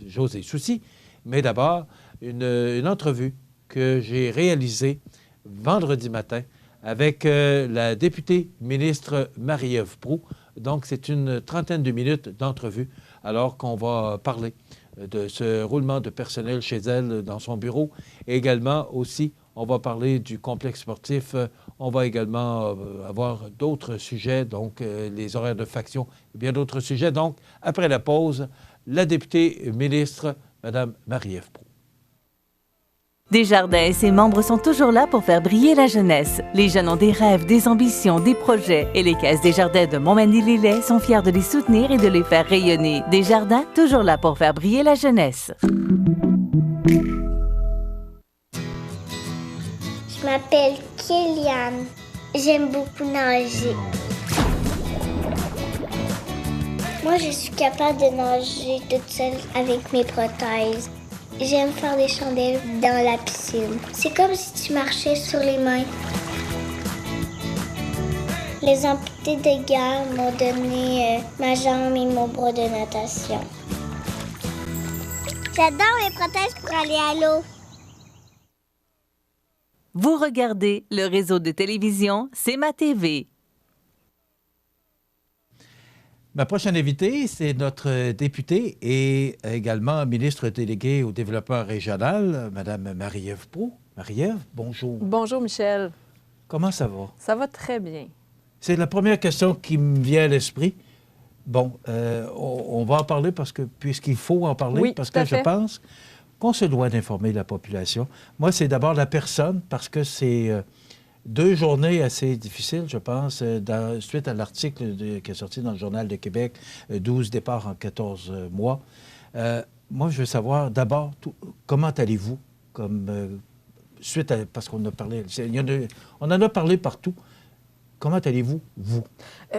José Soucy. Mais d'abord, une entrevue que j'ai réalisée vendredi matin avec la députée ministre Marie-Ève Proulx. Donc, c'est une trentaine de minutes d'entrevue alors qu'on va parler de ce roulement de personnel chez elle dans son bureau. Et également aussi, on va parler du complexe sportif. On va également avoir d'autres sujets, donc les horaires de faction et bien d'autres sujets. Donc, après la pause, la députée ministre, Mme Marie-Ève Proulx.
Desjardins et ses membres sont toujours là pour faire briller la jeunesse. Les jeunes ont des rêves, des ambitions, des projets et les caisses Desjardins de Montmagny-Lillet sont fiers de les soutenir et de les faire rayonner. Desjardins, toujours là pour faire briller la jeunesse.
Je m'appelle Kéliane. J'aime beaucoup nager. Moi, je suis capable de nager toute seule avec mes prothèses. J'aime faire des chandelles dans la piscine. C'est comme si tu marchais sur les mains. Les amputés de guerre m'ont donné ma jambe et mon bras de natation. J'adore les prothèses pour aller à l'eau.
Vous regardez le réseau de télévision C'est ma TV.
Ma prochaine invitée, c'est notre députée et également ministre déléguée au développement régional, Mme Marie-Ève Proulx. Marie-Ève, bonjour.
Bonjour, Michel.
Comment ça va?
Ça va très bien.
C'est la première question qui me vient à l'esprit. Bon, on va en parler puisqu'il faut en parler,
oui,
parce que je pense qu'on se doit d'informer la population. Moi, c'est d'abord la personne, parce que c'est 2 journées assez difficiles, je pense, suite à l'article qui est sorti dans le Journal de Québec, 12 départs en 14 mois. Moi, je veux savoir d'abord, comment allez-vous, parce qu'on a parlé, on en a parlé partout. Comment allez-vous, vous?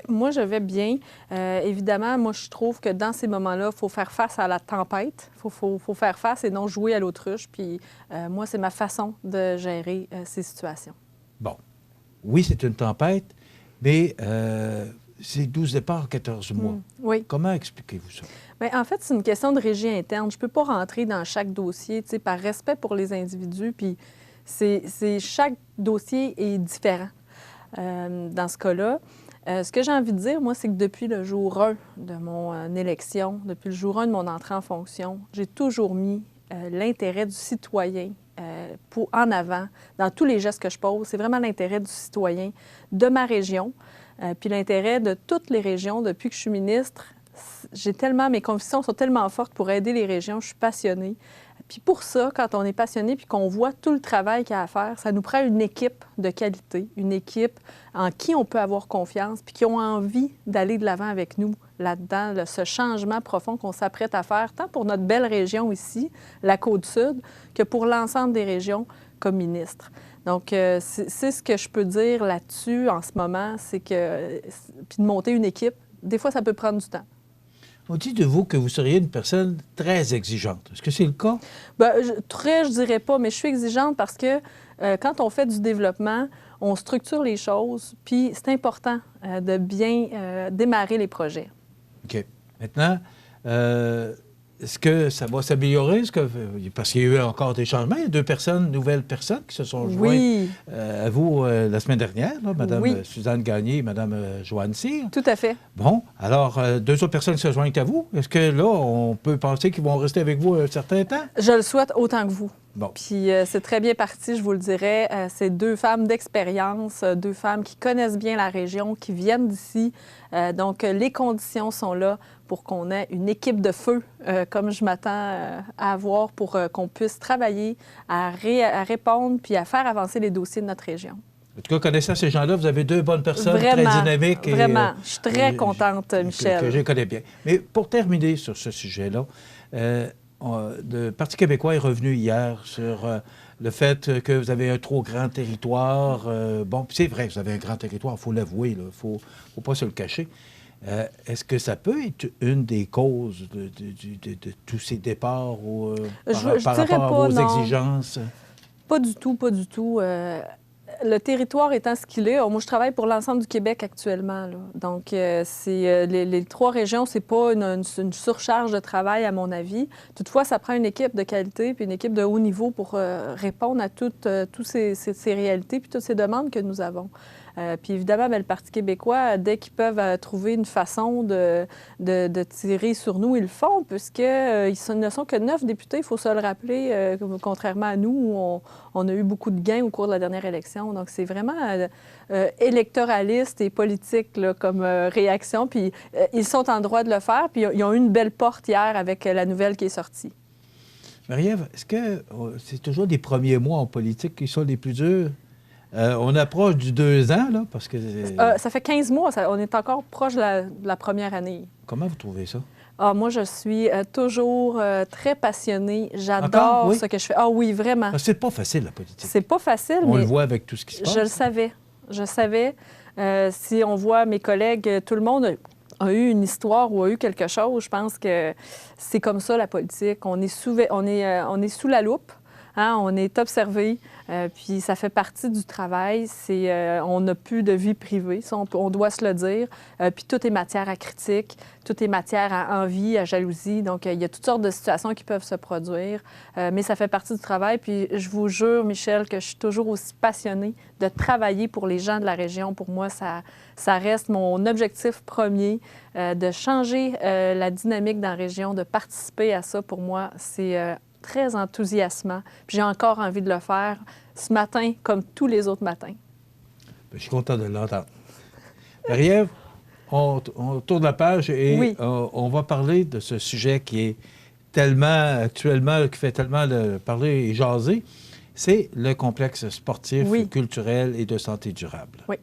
Moi, je vais bien. Évidemment, moi, je trouve que dans ces moments-là, il faut faire face à la tempête. Il faut faire face et non jouer à l'autruche. Puis moi, c'est ma façon de gérer ces situations.
Bon. Oui, c'est une tempête, mais c'est 12 départs en 14 mois.
Oui.
Comment expliquez-vous ça?
Bien, en fait, c'est une question de régie interne. Je ne peux pas rentrer dans chaque dossier, par respect pour les individus. Puis chaque dossier est différent. Dans ce cas-là, ce que j'ai envie de dire, moi, c'est que depuis le jour 1 de mon élection, depuis le jour 1 de mon entrée en fonction, j'ai toujours mis l'intérêt du citoyen en avant dans tous les gestes que je pose. C'est vraiment l'intérêt du citoyen de ma région, puis l'intérêt de toutes les régions. Depuis que je suis ministre, mes convictions sont tellement fortes pour aider les régions. Je suis passionnée. Puis pour ça, quand on est passionné puis qu'on voit tout le travail qu'il y a à faire, ça nous prend une équipe de qualité, une équipe en qui on peut avoir confiance puis qui ont envie d'aller de l'avant avec nous là-dedans, ce changement profond qu'on s'apprête à faire, tant pour notre belle région ici, la Côte-Sud, que pour l'ensemble des régions comme ministre. Donc, c'est ce que je peux dire là-dessus en ce moment, c'est que, puis de monter une équipe, des fois, ça peut prendre du temps.
On dit de vous que vous seriez une personne très exigeante. Est-ce que c'est le cas?
Bien, je dirais pas, mais je suis exigeante parce que quand on fait du développement, on structure les choses, puis c'est important de bien démarrer les projets.
OK. Maintenant, est-ce que ça va s'améliorer? Parce qu'il y a eu encore des changements. Il y a 2 nouvelles personnes qui se sont jointes à vous la semaine dernière, là, Mme Suzanne Gagné et Mme Joanne Cyr.
Tout à fait.
Bon, alors, 2 autres personnes qui se joignent à vous. Est-ce que là, on peut penser qu'ils vont rester avec vous un certain temps?
Je le souhaite autant que vous.
Bon.
Puis c'est très bien parti, je vous le dirais. C'est 2 femmes d'expérience, 2 femmes qui connaissent bien la région, qui viennent d'ici. Donc, les conditions sont là pour qu'on ait une équipe de feu, comme je m'attends à avoir, pour qu'on puisse travailler à répondre puis à faire avancer les dossiers de notre région.
En tout cas, connaissant ces gens-là, vous avez 2 bonnes personnes
vraiment,
très dynamiques.
Vraiment. Je suis très contente, Michel.
Que je connais bien. Mais pour terminer sur ce sujet-là, le Parti québécois est revenu hier sur le fait que vous avez un trop grand territoire. Bon, c'est vrai, vous avez un grand territoire, il faut l'avouer, il ne faut pas se le cacher. Est-ce que ça peut être une des causes de tous ces départs par rapport à vos exigences?
Pas du tout, pas du tout. Le territoire étant ce qu'il est, moi, je travaille pour l'ensemble du Québec actuellement, là. Donc, c'est les 3 régions, c'est pas une surcharge de travail, à mon avis. Toutefois, ça prend une équipe de qualité puis une équipe de haut niveau pour répondre à toutes ces réalités puis toutes ces demandes que nous avons. Puis évidemment, bien, le Parti québécois, dès qu'ils peuvent trouver une façon de tirer sur nous, ils le font, puisqu'ils ne sont que 9 députés, il faut se le rappeler, contrairement à nous, où on a eu beaucoup de gains au cours de la dernière élection. Donc, c'est vraiment électoraliste et politique là, comme réaction. Puis ils sont en droit de le faire, puis ils ont eu une belle porte hier avec la nouvelle qui est sortie.
Marie-Ève, est-ce que c'est toujours les premiers mois en politique qui sont les plus durs? On approche du 2 ans, là, parce que...
ça fait 15 mois. On est encore proche de la première année.
Comment vous trouvez ça?
Moi, je suis toujours très passionnée. J'adore ce que je fais. Ah oui, vraiment.
C'est pas facile, la politique.
C'est pas facile, mais...
On le voit avec tout ce qui se passe.
Je le savais. Je savais. Si on voit mes collègues, tout le monde a eu une histoire ou a eu quelque chose. Je pense que c'est comme ça, la politique. On est sous la loupe. Hein, on est observé, puis ça fait partie du travail. On n'a plus de vie privée, ça, on doit se le dire. Puis tout est matière à critique, tout est matière à envie, à jalousie. Donc, il y a toutes sortes de situations qui peuvent se produire, mais ça fait partie du travail. Puis je vous jure, Michel, que je suis toujours aussi passionnée de travailler pour les gens de la région. Pour moi, ça reste mon objectif premier, de changer la dynamique dans la région, de participer à ça. Pour moi, c'est... très enthousiasmant. Puis j'ai encore envie de le faire ce matin comme tous les autres matins.
Je suis content de l'entendre. Marie-Ève, on tourne la page et on va parler de ce sujet qui est tellement, actuellement, qui fait tellement parler et jaser. C'est le complexe sportif, culturel et de santé durable. Oui.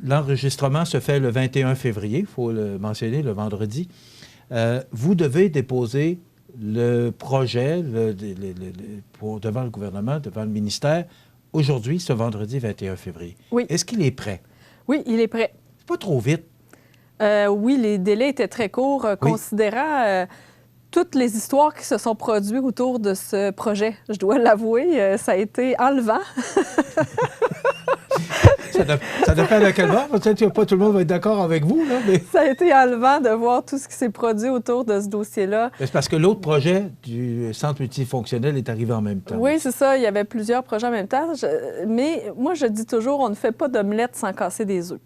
L'enregistrement se fait le 21 février, il faut le mentionner, le vendredi. Vous devez déposer le projet devant le gouvernement, devant le ministère, aujourd'hui, ce vendredi 21 février. Oui. Est-ce qu'il est prêt?
Oui, il est prêt.
C'est pas trop vite?
Oui, les délais étaient très courts, considérant toutes les histoires qui se sont produites autour de ce projet. Je dois l'avouer, ça a été enlevant.
Ça dépend de quel bord. Peut-être que pas tout le monde va être d'accord avec vous. Là, mais...
Ça a été enlevant de voir tout ce qui s'est produit autour de ce dossier-là.
C'est parce que l'autre projet du centre multifonctionnel est arrivé en même temps.
Oui, c'est ça. Il y avait plusieurs projets en même temps. Mais moi, je dis toujours, on ne fait pas d'omelette sans casser des œufs.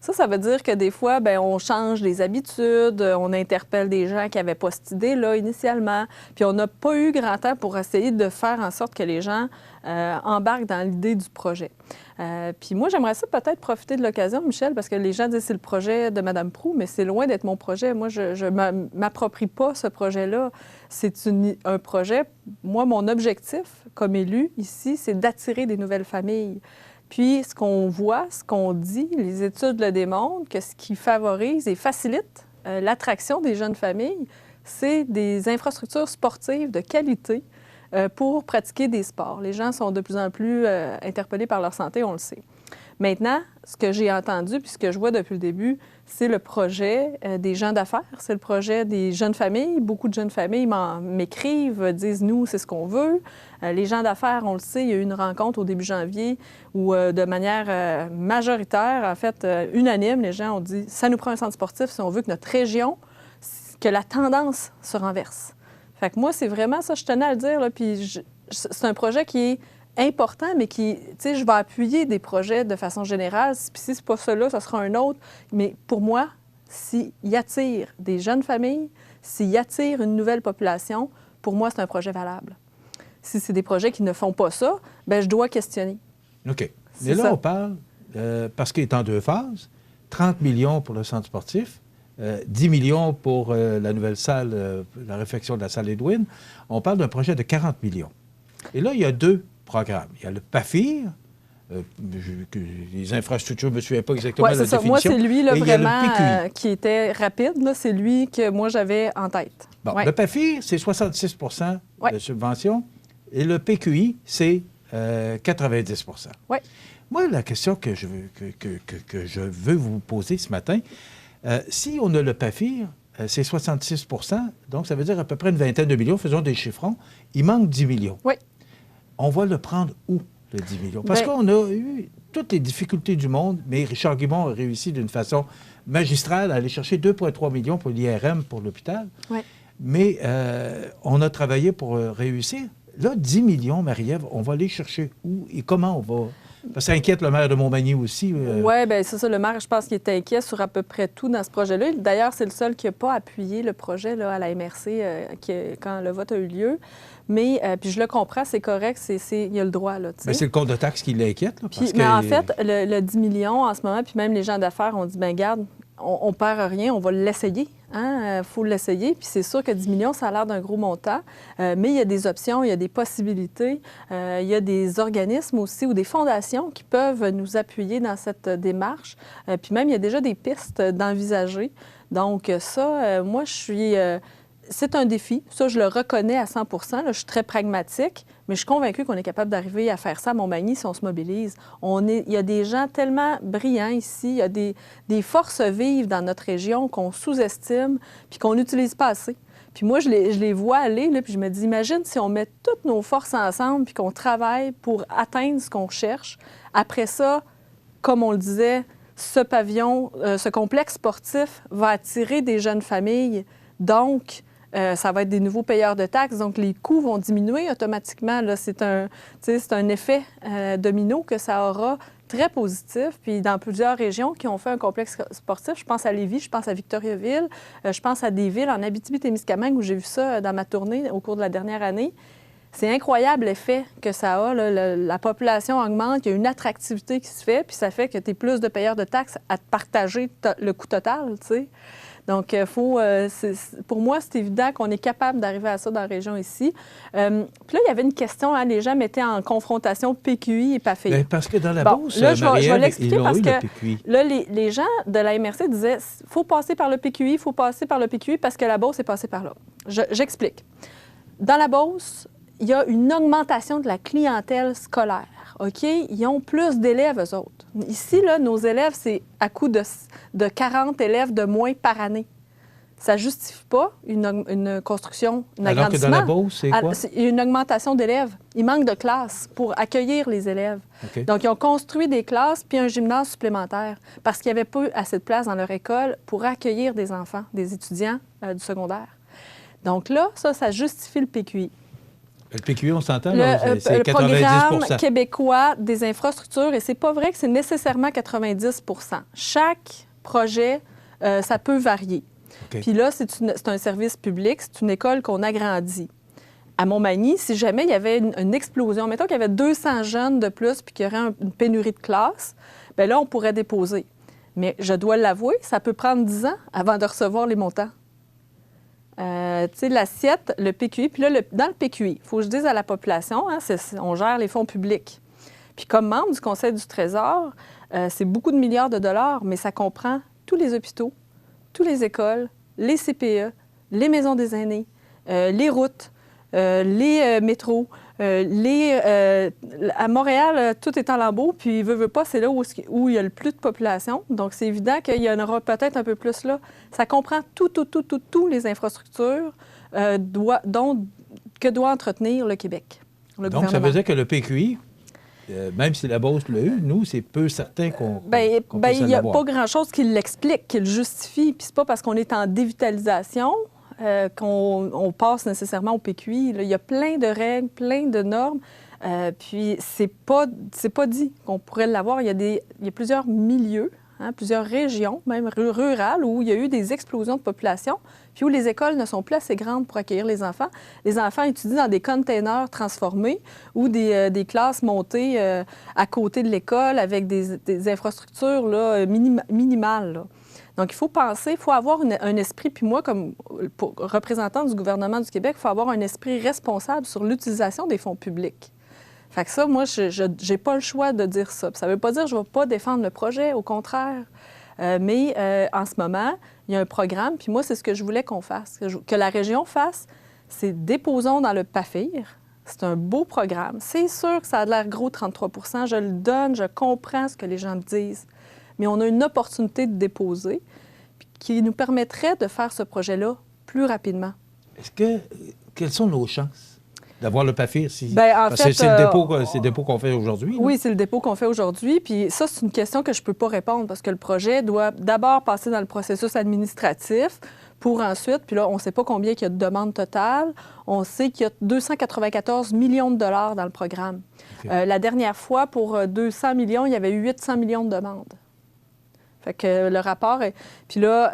Ça veut dire que des fois, bien, on change les habitudes, on interpelle des gens qui n'avaient pas cette idée-là initialement, puis on n'a pas eu grand temps pour essayer de faire en sorte que les gens embarquent dans l'idée du projet. Puis moi, j'aimerais ça peut-être profiter de l'occasion, Michel, parce que les gens disent que c'est le projet de Mme Proulx, mais c'est loin d'être mon projet. Moi, je ne m'approprie pas ce projet-là. C'est un projet... Moi, mon objectif comme élu ici, c'est d'attirer des nouvelles familles. Puis, ce qu'on voit, ce qu'on dit, les études le démontrent, que ce qui favorise et facilite l'attraction des jeunes familles, c'est des infrastructures sportives de qualité pour pratiquer des sports. Les gens sont de plus en plus interpellés par leur santé, on le sait. Maintenant, ce que j'ai entendu puis ce que je vois depuis le début, c'est le projet des gens d'affaires, c'est le projet des jeunes familles. Beaucoup de jeunes familles m'écrivent, disent « nous, c'est ce qu'on veut ». Les gens d'affaires, on le sait, il y a eu une rencontre au début janvier où, de manière majoritaire, en fait, unanime, les gens ont dit « ça nous prend un centre sportif si on veut que notre région, que la tendance se renverse ». Fait que moi, c'est vraiment ça, je tenais à le dire, là, puis c'est un projet qui est important, mais qui, tu sais, je vais appuyer des projets de façon générale. Puis si c'est pas cela, ça sera un autre. Mais pour moi, s'il attire des jeunes familles, s'il attire une nouvelle population, pour moi, c'est un projet valable. Si c'est des projets qui ne font pas ça, bien, je dois questionner.
OK. Mais là, on parle, parce qu'il est en 2 phases, 30 millions pour le centre sportif, 10 millions pour la nouvelle salle, la réfection de la salle Edwin. On parle d'un projet de 40 millions. Et là, il y a 2 programmes. Il y a le PAFIR, les infrastructures, je ne me souviens pas exactement de la définition.
Moi, c'est lui, là, vraiment, qui était rapide. C'est lui que moi, j'avais en tête.
Bon, le PAFIR, c'est 66 de subvention et le PQI, c'est 90
Oui.
Moi, la question que je veux vous poser ce matin, si on a le PAFIR, c'est 66 donc ça veut dire à peu près une vingtaine de millions, faisons des chiffrons, il manque 10 millions.
Oui.
On va le prendre où, le 10 millions? Parce qu'on a eu toutes les difficultés du monde, mais Richard Guimond a réussi d'une façon magistrale à aller chercher 2,3 millions pour l'IRM, pour l'hôpital.
Oui.
Mais on a travaillé pour réussir. Là, 10 millions, Marie-Ève, on va aller chercher où et comment on va... Parce que ça inquiète le maire de Montmagny aussi.
Oui, bien c'est ça. Le maire, je pense qu'il est inquiet sur à peu près tout dans ce projet-là. D'ailleurs, c'est le seul qui n'a pas appuyé le projet là, à la MRC quand le vote a eu lieu. Mais, puis je le comprends, c'est correct, il y a le droit. Là,
mais c'est le compte de taxe qui l'inquiète. Là,
mais en fait, le 10 millions en ce moment, puis même les gens d'affaires ont dit, bien, garde, on perd rien, on va l'essayer. Il faut l'essayer. Puis c'est sûr que 10 millions, ça a l'air d'un gros montant. Mais il y a des options, il y a des possibilités. Il y a des organismes aussi ou des fondations qui peuvent nous appuyer dans cette démarche. Puis même, il y a déjà des pistes d'envisager. Donc ça, moi, je suis... c'est un défi. Ça, je le reconnais à 100 là, je suis très pragmatique, mais je suis convaincue qu'on est capable d'arriver à faire ça à Montmagny si on se mobilise. Il y a des gens tellement brillants ici, il y a des forces vives dans notre région qu'on sous-estime puis qu'on n'utilise pas assez. Puis moi, je les vois aller, là, puis je me dis, imagine si on met toutes nos forces ensemble puis qu'on travaille pour atteindre ce qu'on cherche. Après ça, comme on le disait, ce pavillon, ce complexe sportif va attirer des jeunes familles. Donc, ça va être des nouveaux payeurs de taxes, donc les coûts vont diminuer automatiquement. Là, c'est un effet domino que ça aura très positif. Puis dans plusieurs régions qui ont fait un complexe sportif, je pense à Lévis, je pense à Victoriaville, je pense à des villes en Abitibi-Témiscamingue où j'ai vu ça dans ma tournée au cours de la dernière année. C'est incroyable l'effet que ça a. Là. La population augmente, il y a une attractivité qui se fait, puis ça fait que tu es plus de payeurs de taxes à te partager le coût total, tu sais. Donc, pour moi, c'est évident qu'on est capable d'arriver à ça dans la région ici. Puis là, il y avait une question, hein, les gens mettaient en confrontation PQI et PAFIR.
Bien, parce que dans la Beauce,
là, je vais l'expliquer parce que
là,
les gens de la MRC disaient il faut passer par le PQI, il faut passer par le PQI parce que la Beauce est passée par là. J'explique. Dans la Beauce, il y a une augmentation de la clientèle scolaire. OK? Ils ont plus d'élèves, eux autres. Ici, là, nos élèves, c'est à coût de 40 élèves de moins par année. Ça ne justifie pas une construction, un
alors
agrandissement.
Que dans la Beauce, c'est quoi?
Il y a une augmentation d'élèves. Il manque de classes pour accueillir les élèves.
Okay.
Donc, ils ont construit des classes puis un gymnase supplémentaire parce qu'il n'y avait pas assez de place dans leur école pour accueillir des enfants, des étudiants du secondaire. Donc là, ça justifie le PQI.
Le PQI, on s'entend, c'est
le
90
programme québécois des infrastructures, et c'est pas vrai que c'est nécessairement 90 Chaque projet, ça peut varier. Okay. Puis là, c'est un service public, c'est une école qu'on agrandit. À Montmagny, si jamais il y avait une explosion, mettons qu'il y avait 200 jeunes de plus puis qu'il y aurait une pénurie de classes, bien là, on pourrait déposer. Mais je dois l'avouer, ça peut prendre 10 ans avant de recevoir les montants. Tu sais, l'assiette, le PQI, puis là, dans le PQI, il faut que je dise à la population, hein, on gère les fonds publics. Puis comme membre du Conseil du Trésor, c'est beaucoup de milliards de dollars, mais ça comprend tous les hôpitaux, toutes les écoles, les CPE, les maisons des aînés, les routes, les métros, à Montréal, tout est en lambeaux, puis veut pas, c'est là où il y a le plus de population. Donc, c'est évident qu'il y en aura peut-être un peu plus là. Ça comprend tous les infrastructures que doit entretenir le Québec.
Donc, ça veut dire que le PQI, même si la Beauce l'a eu, nous, c'est peu certain qu'on puisse
il n'y a pas grand-chose qui l'explique, qui le justifie. Puis c'est pas parce qu'on est en dévitalisation qu'on passe nécessairement au PQI. Là, il y a plein de règles, plein de normes. Puis c'est pas dit qu'on pourrait l'avoir. Il y a plusieurs milieux, hein, plusieurs régions, même rurales, où il y a eu des explosions de population, puis où les écoles ne sont plus assez grandes pour accueillir les enfants. Les enfants étudient dans des containers transformés ou des classes montées à côté de l'école avec des infrastructures là, minimales. Là. Donc, il faut penser, il faut avoir un esprit, puis moi, comme représentant du gouvernement du Québec, il faut avoir un esprit responsable sur l'utilisation des fonds publics. Fait que ça, moi, je n'ai pas le choix de dire ça. Puis ça ne veut pas dire que je ne vais pas défendre le projet, au contraire. Mais en ce moment, il y a un programme, puis moi, c'est ce que je voulais qu'on fasse, que la région fasse, c'est déposons dans le PAFIR. C'est un beau programme. C'est sûr que ça a l'air gros, 33 % je le donne, je comprends ce que les gens me disent. Mais on a une opportunité de déposer qui nous permettrait de faire ce projet-là plus rapidement.
Quelles sont nos chances d'avoir le PAFIR?
Bien, en fait,
c'est le dépôt qu'on fait aujourd'hui.
Oui, c'est le dépôt qu'on fait aujourd'hui. Puis ça, c'est une question que je ne peux pas répondre parce que le projet doit d'abord passer dans le processus administratif pour ensuite, puis là, on ne sait pas combien il y a de demandes totales. On sait qu'il y a 294 millions de dollars dans le programme. Okay. La dernière fois, pour 200 millions, il y avait eu 800 millions de demandes. Fait que le rapport est... Puis là,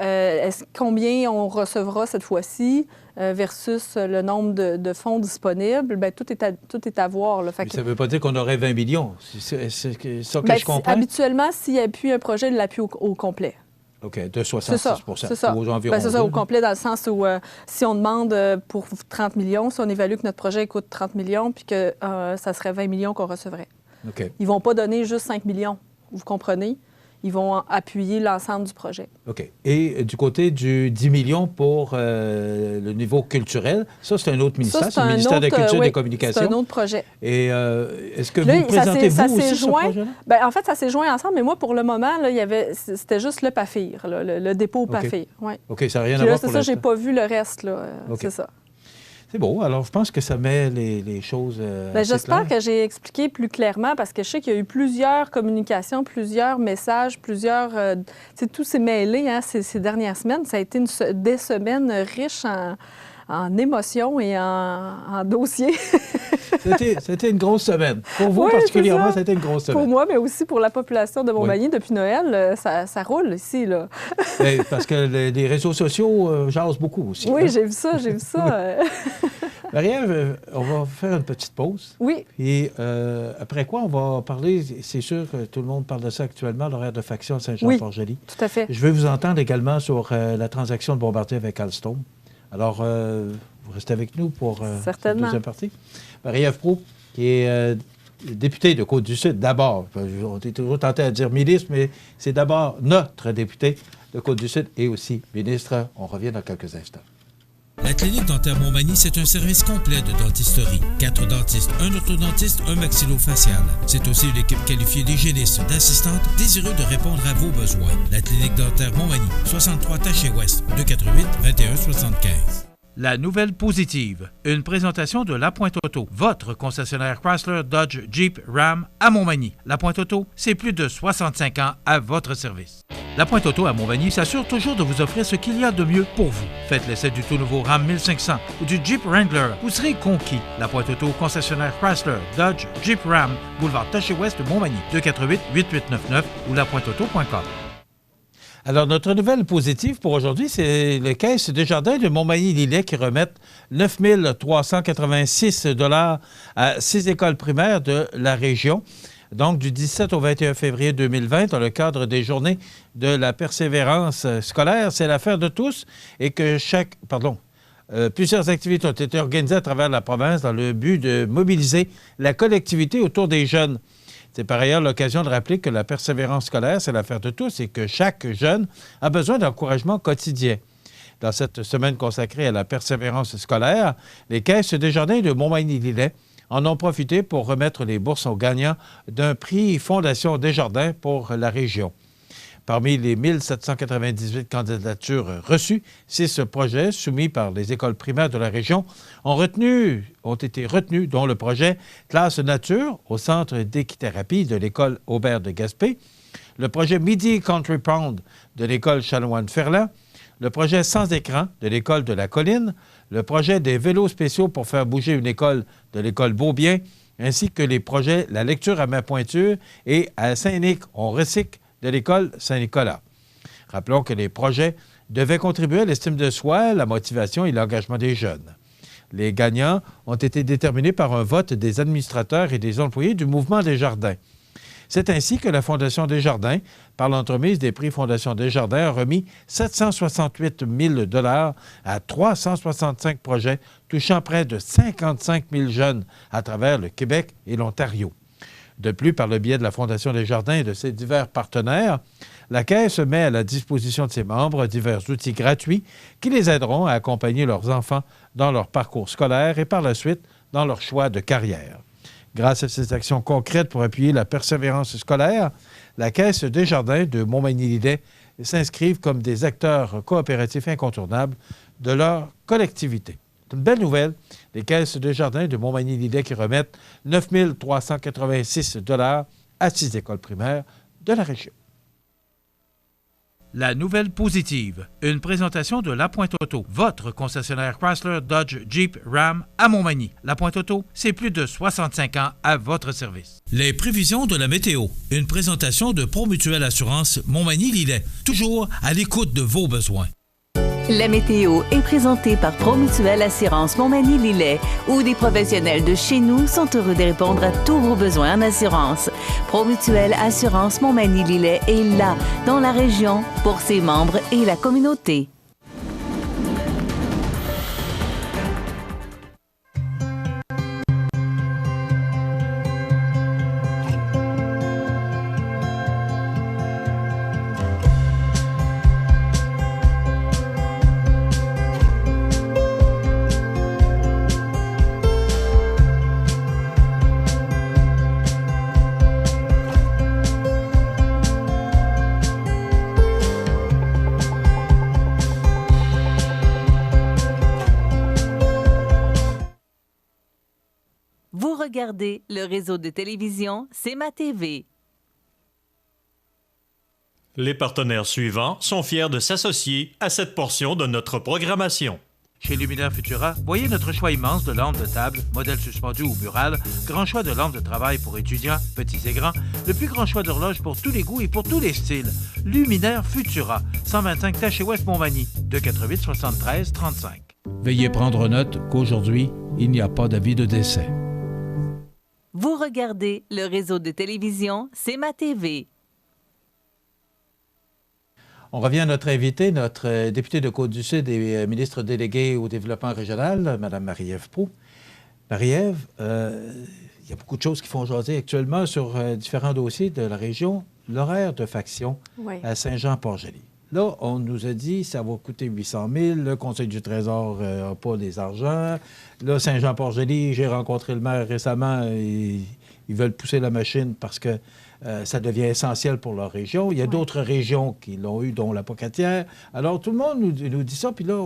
combien on recevra cette fois-ci versus le nombre de fonds disponibles, bien, tout est à voir. Là.
Fait que... Ça ne veut pas dire qu'on aurait 20 millions. C'est ça que je comprends?
Habituellement, s'il y a plus un projet, de l'appui au complet.
OK, de 66
c'est ça.
Aux environs.
C'est ça, au complet, dans le sens où si on demande pour 30 millions, si on évalue que notre projet coûte 30 millions, puis que ça serait 20 millions qu'on recevrait.
OK.
Ils ne vont pas donner juste 5 millions, vous comprenez? Ils vont appuyer l'ensemble du projet.
OK. Et du côté du 10 millions pour le niveau culturel, ça, c'est un autre ministère, c'est le ministère de la Culture et des Communications.
C'est un autre projet.
Et est-ce que vous présentez-vous aussi ce projet-là?
Bien, en fait, ça s'est joint ensemble, mais moi, pour le moment, là, c'était juste le PAFIR, là, le dépôt au PAFIR. Ouais.
OK, ça n'a rien à voir
pour ça, j'ai pas vu le reste, là.
Okay.
C'est ça.
C'est beau. Alors, je pense que ça met les choses
j'espère que j'ai expliqué plus clairement parce que je sais qu'il y a eu plusieurs communications, plusieurs messages, tout s'est mêlé hein, ces dernières semaines. Ça a été des semaines riches en émotions et en dossiers.
C'était une grosse semaine. Pour vous, particulièrement, c'était une grosse semaine.
Pour moi, mais aussi pour la population de Montmagny. Depuis Noël, ça roule ici. Là.
Parce que les réseaux sociaux jasent beaucoup aussi.
Oui,
hein?
j'ai vu ça.
Marie-Ève, on va faire une petite pause.
Oui.
Et après quoi, on va parler, c'est sûr que tout le monde parle de ça actuellement, l'horaire de faction de Saint-Jean-Port-Joli.
Oui, tout à fait.
Je vais vous entendre également sur la transaction de Bombardier avec Alstom. Alors, vous restez avec nous pour cette deuxième partie. Marie-Ève Proulx, qui est députée de Côte-du-Sud, d'abord. On est toujours tenté à dire ministre, mais c'est d'abord notre députée de Côte-du-Sud et aussi ministre. On revient dans quelques instants.
La clinique dentaire Montmagny, c'est un service complet de dentisterie. 4 dentistes, un orthodontiste, un maxillofacial. C'est aussi une équipe qualifiée d'hygiénistes, d'assistantes, désireux de répondre à vos besoins. La clinique dentaire Montmagny, 63 Taché-Ouest, 248-2175. La nouvelle positive, une présentation de La Pointe Auto, votre concessionnaire Chrysler, Dodge, Jeep, Ram à Montmagny. La Pointe Auto, c'est plus de 65 ans à votre service. La Pointe Auto à Montmagny s'assure toujours de vous offrir ce qu'il y a de mieux pour vous. Faites l'essai du tout nouveau Ram 1500 ou du Jeep Wrangler. Vous serez conquis. La Pointe Auto, concessionnaire Chrysler, Dodge, Jeep Ram, boulevard Taché-Ouest de Montmagny, 248-8899 ou lapointeauto.com.
Alors, notre nouvelle positive pour aujourd'hui, c'est les Caisses Desjardins de Montmagny-Lillet qui remettent 9 386 $ à 6 écoles primaires de la région. Donc, du 17 au 21 février 2020, dans le cadre des journées de la persévérance scolaire, c'est l'affaire de tous et que plusieurs activités ont été organisées à travers la province dans le but de mobiliser la collectivité autour des jeunes. C'est par ailleurs l'occasion de rappeler que la persévérance scolaire, c'est l'affaire de tous et que chaque jeune a besoin d'encouragement quotidien. Dans cette semaine consacrée à la persévérance scolaire, les Caisses Desjardins de Montmagny-Lillet en ont profité pour remettre les bourses aux gagnants d'un prix Fondation Desjardins pour la région. Parmi les 1798 candidatures reçues, 6 projets soumis par les écoles primaires de la région ont été retenus, dont le projet Classe Nature au Centre d'équithérapie de l'école Aubert de Gaspé, le projet Midi Country Pound de l'école Chanoine-Ferland, le projet Sans écran de l'école de la Colline, le projet des vélos spéciaux pour faire bouger une école de l'école Beaubien, ainsi que les projets La lecture à main pointure et à Saint-Nic, on recycle de l'école Saint-Nicolas. Rappelons que les projets devaient contribuer à l'estime de soi, la motivation et l'engagement des jeunes. Les gagnants ont été déterminés par un vote des administrateurs et des employés du Mouvement des Jardins. C'est ainsi que la Fondation Desjardins, par l'entremise des prix Fondation Desjardins, a remis 768 000 $ à 365 projets touchant près de 55 000 jeunes à travers le Québec et l'Ontario. De plus, par le biais de la Fondation Desjardins et de ses divers partenaires, la Caisse met à la disposition de ses membres divers outils gratuits qui les aideront à accompagner leurs enfants dans leur parcours scolaire et par la suite dans leur choix de carrière. Grâce à ces actions concrètes pour appuyer la persévérance scolaire, la Caisse Desjardins de Montmagny-Lillet s'inscrivent comme des acteurs coopératifs incontournables de leur collectivité. C'est une belle nouvelle, les Caisses Desjardins de Montmagny-Lillet qui remettent 9 386 $ à 6 écoles primaires de la région.
La nouvelle positive, une présentation de La Pointe Auto, votre concessionnaire Chrysler, Dodge, Jeep, Ram à Montmagny. La Pointe Auto, c'est plus de 65 ans à votre service. Les prévisions de la météo, une présentation de Promutuelle Assurance Montmagny-Lillet, toujours à l'écoute de vos besoins.
La météo est présentée par Promutuelle Assurance Montmagny-Lillet, où des professionnels de chez nous sont heureux de répondre à tous vos besoins en assurance. Promutuelle Assurance Montmagny-Lillet est là, dans la région, pour ses membres et la communauté. Vous regardez le réseau de télévision C'est ma TV.
Les partenaires suivants sont fiers de s'associer à cette portion de notre programmation.
Chez Luminaire Futura, voyez notre choix immense de lampes de table, modèles suspendus ou murales, grand choix de lampes de travail pour étudiants, petits et grands, le plus grand choix d'horloges pour tous les goûts et pour tous les styles. Luminaire Futura, 125 Taché-Ouest Montmagny, 248 73 35.
Veuillez prendre note qu'aujourd'hui, il n'y a pas d'avis de décès.
Vous regardez le réseau de télévision C'est ma TV.
On revient à notre invité, notre députée de Côte-du-Sud et ministre déléguée au développement régional, Mme Marie-Ève Proulx. Marie-Ève, il y a beaucoup de choses qui font jaser actuellement sur différents dossiers de la région. L'horaire de faction à Saint-Jean-Port-Joli. Là, on nous a dit que ça va coûter 800 000. Le Conseil du Trésor n'a pas les argents. Là, Saint-Jean-Port-Joli, j'ai rencontré le maire récemment. Ils veulent pousser la machine parce que
ça devient essentiel pour leur région. Il y a d'autres régions qui l'ont eu, dont la Pocatière. Alors, tout le monde nous dit ça. Puis là,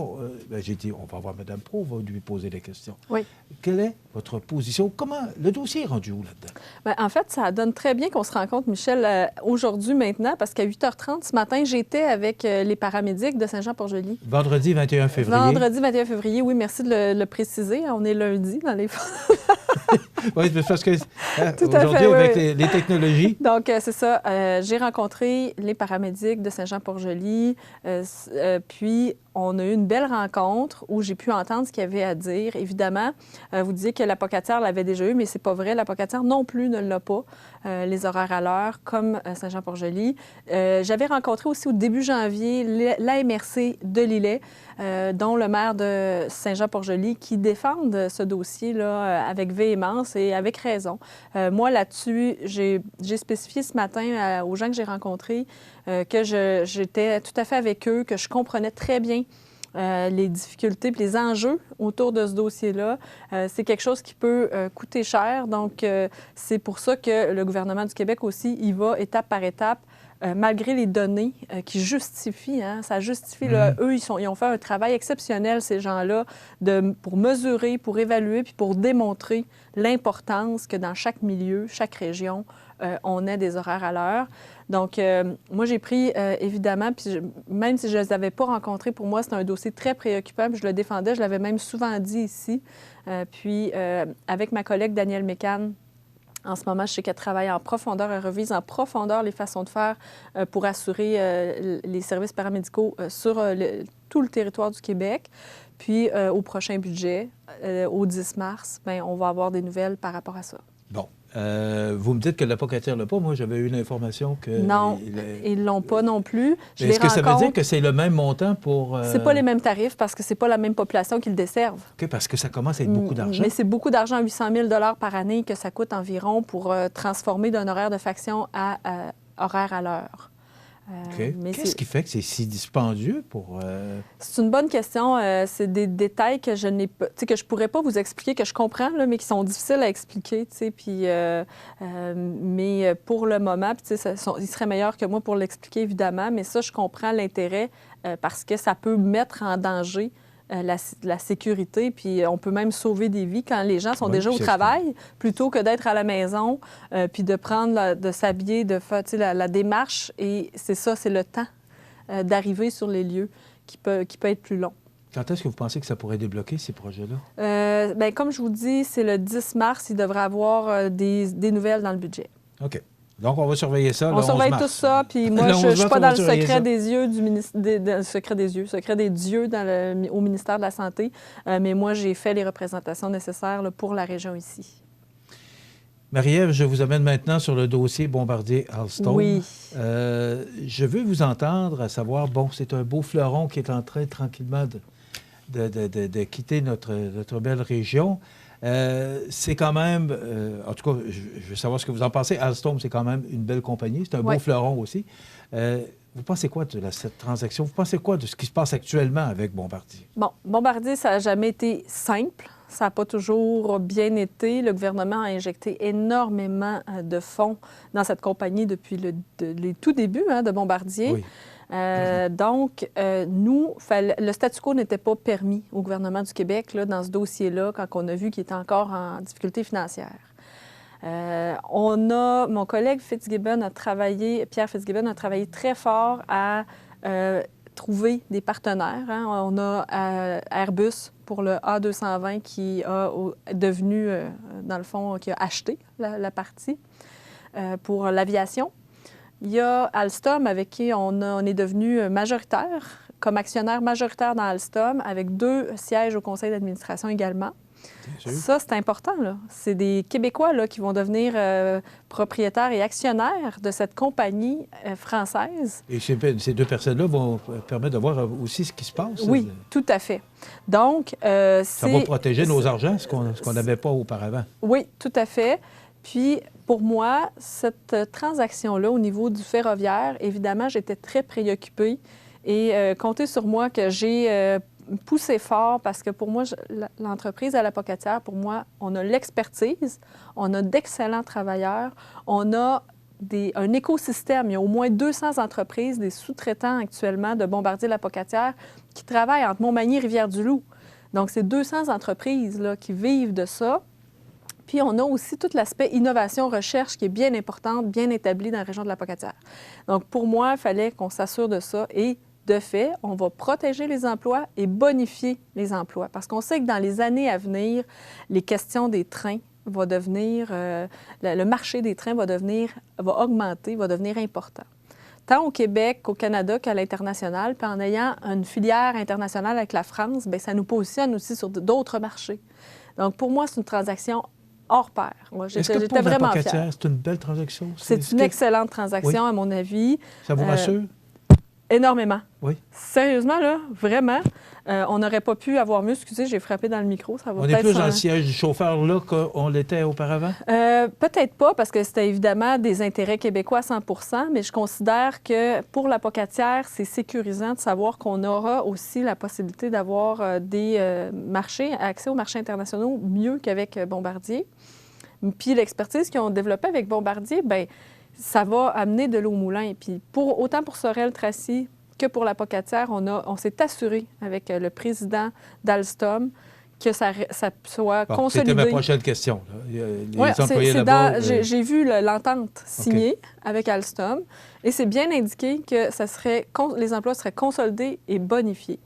j'ai dit, on va voir Mme Pro, on va lui poser des questions.
Oui.
Quelle est votre position? Comment le dossier est rendu où là-dedans?
Bien, en fait, ça donne très bien qu'on se rencontre, Michel, aujourd'hui, maintenant, parce qu'à 8h30 ce matin, j'étais avec les paramédics de Saint-Jean-Port-Joli.
Vendredi 21 février.
Vendredi 21 février, oui, merci de le préciser. On est lundi dans les...
Oui, parce que aujourd'hui, avec les technologies...
Donc, c'est ça. J'ai rencontré les paramédics de Saint-Jean-Port-Joli. Puis, on a eu une belle rencontre où j'ai pu entendre ce qu'il y avait à dire. Évidemment, vous disiez que la Pocatière l'avait déjà eu, mais c'est pas vrai. La Pocatière non plus ne l'a pas, les horaires à l'heure, comme Saint-Jean-Port-Joli. J'avais rencontré aussi au début janvier l'AMRC de Lillet, dont le maire de Saint-Jean-Port-Joli, qui défendent ce dossier-là avec véhémence et avec raison. Moi, là-dessus, j'ai spécifié ce matin aux gens que j'ai rencontrés que j'étais tout à fait avec eux, que je comprenais très bien les difficultés et les enjeux autour de ce dossier-là. C'est quelque chose qui peut coûter cher. Donc, c'est pour ça que le gouvernement du Québec aussi y va étape par étape, malgré les données qui justifient. Ça justifie. Là, eux, ils ont fait un travail exceptionnel, ces gens-là, pour mesurer, pour évaluer puis pour démontrer l'importance que dans chaque milieu, chaque région, on ait des horaires à l'heure. Donc, moi, j'ai pris, évidemment, puis même si je ne les avais pas rencontrés, pour moi, c'est un dossier très préoccupant, puis je le défendais, je l'avais même souvent dit ici. Puis, avec ma collègue Danielle Mécan, en ce moment, je sais qu'elle travaille en profondeur, elle revise en profondeur les façons de faire pour assurer les services paramédicaux sur tout le territoire du Québec. Puis, au prochain budget, au 10 mars, bien, on va avoir des nouvelles par rapport à ça.
Bon. Vous me dites que la Pocatière ne l'a pas. Moi, j'avais eu l'information que...
Non, ils ne l'ont pas non plus.
Est-ce que ça veut dire que c'est le même montant pour...
C'est pas les mêmes tarifs parce que c'est pas la même population qui le desservent.
OK, parce que ça commence à être beaucoup d'argent.
Mais c'est beaucoup d'argent, 800 000 par année que ça coûte environ pour transformer d'un horaire de faction à horaire à l'heure.
OK. Qu'est-ce qui fait que c'est si dispendieux pour...
C'est une bonne question. C'est des détails que je n'ai pas, que je pourrais pas vous expliquer, que je comprends, là, mais qui sont difficiles à expliquer. Puis, mais pour le moment, il serait meilleur que moi pour l'expliquer, évidemment. Mais ça, je comprends l'intérêt parce que ça peut mettre en danger la sécurité, puis on peut même sauver des vies quand les gens sont déjà au travail, plutôt que d'être à la maison, puis de prendre, de s'habiller, de faire la démarche. Et c'est ça, c'est le temps d'arriver sur les lieux qui peut être plus long.
Quand est-ce que vous pensez que ça pourrait débloquer, ces projets-là?
Bien, comme je vous dis, c'est le 10 mars, il devrait y avoir des nouvelles dans le budget.
OK. Donc, on va surveiller ça.
On surveille tout ça, puis moi, je ne suis pas dans le secret des yeux secret des dieux au ministère de la Santé, mais moi, j'ai fait les représentations nécessaires là, pour la région ici.
Marie-Ève, je vous amène maintenant sur le dossier Bombardier-Alstom.
Oui.
Je veux vous entendre à savoir, bon, c'est un beau fleuron qui est en train tranquillement de quitter notre belle région. C'est quand même, en tout cas, je veux savoir ce que vous en pensez. Alstom, c'est quand même une belle compagnie. C'est un beau fleuron aussi. Vous pensez quoi de cette transaction? Vous pensez quoi de ce qui se passe actuellement avec Bombardier? Bon,
Bombardier, ça n'a jamais été simple. Ça n'a pas toujours bien été. Le gouvernement a injecté énormément de fonds dans cette compagnie depuis les tout débuts de Bombardier. Oui. Donc, le statu quo n'était pas permis au gouvernement du Québec là, dans ce dossier-là, quand on a vu qu'il était encore en difficulté financière. Mon collègue Pierre Fitzgibbon a travaillé très fort à trouver des partenaires. On a Airbus pour le A220 qui a devenu, dans le fond, qui a acheté la partie pour l'aviation. Il y a Alstom avec qui on est devenu majoritaire, comme actionnaire majoritaire dans Alstom, avec 2 sièges au conseil d'administration également. Ça, c'est important, là. C'est des Québécois là, qui vont devenir propriétaires et actionnaires de cette compagnie française.
Et ces 2 personnes-là vont permettre de voir aussi ce qui se passe?
Oui, tout à fait. Donc,
ça va protéger nos argents, ce qu'on n'avait pas auparavant.
Oui, tout à fait. Puis, pour moi, cette transaction-là, au niveau du ferroviaire, évidemment, j'étais très préoccupée et comptez sur moi que j'ai poussé fort parce que pour moi, l'entreprise à la Pocatière, pour moi, on a l'expertise, on a d'excellents travailleurs, on a un écosystème. Il y a au moins 200 entreprises, des sous-traitants actuellement de Bombardier-La Pocatière, qui travaillent entre Montmagny et Rivière-du-Loup. Donc, c'est 200 entreprises là, qui vivent de ça. Puis, on a aussi tout l'aspect innovation-recherche qui est bien importante, bien établi dans la région de La Pocatière. Donc, pour moi, il fallait qu'on s'assure de ça. Et de fait, on va protéger les emplois et bonifier les emplois. Parce qu'on sait que dans les années à venir, les questions des trains va devenir... le marché des trains va augmenter, va devenir important. Tant au Québec qu'au Canada qu'à l'international. Puis en ayant une filière internationale avec la France, bien, ça nous positionne aussi sur d'autres marchés. Donc, pour moi, c'est une transaction hors pair.
J'étais vraiment fière. C'est une belle transaction?
C'est une excellente transaction, à mon avis.
Ça vous rassure?
Énormément.
Oui.
Sérieusement, là, vraiment, on n'aurait pas pu avoir mieux. Excusez, j'ai frappé dans le micro. Ça va
on est plus dans le siège du chauffeur là qu'on l'était auparavant?
Peut-être pas, parce que c'était évidemment des intérêts québécois à 100 %, mais je considère que pour La Pocatière, c'est sécurisant de savoir qu'on aura aussi la possibilité d'avoir des marchés, accès aux marchés internationaux mieux qu'avec Bombardier. Puis l'expertise qu'ils ont développée avec Bombardier, bien, ça va amener de l'eau au moulin. Puis autant pour Sorel-Tracy que pour La Pocatière, on s'est assuré avec le président d'Alstom que ça soit consolidé.
C'était ma prochaine question.
Oui, j'ai vu l'entente signée avec Alstom et c'est bien indiqué que les emplois seraient consolidés et bonifiés,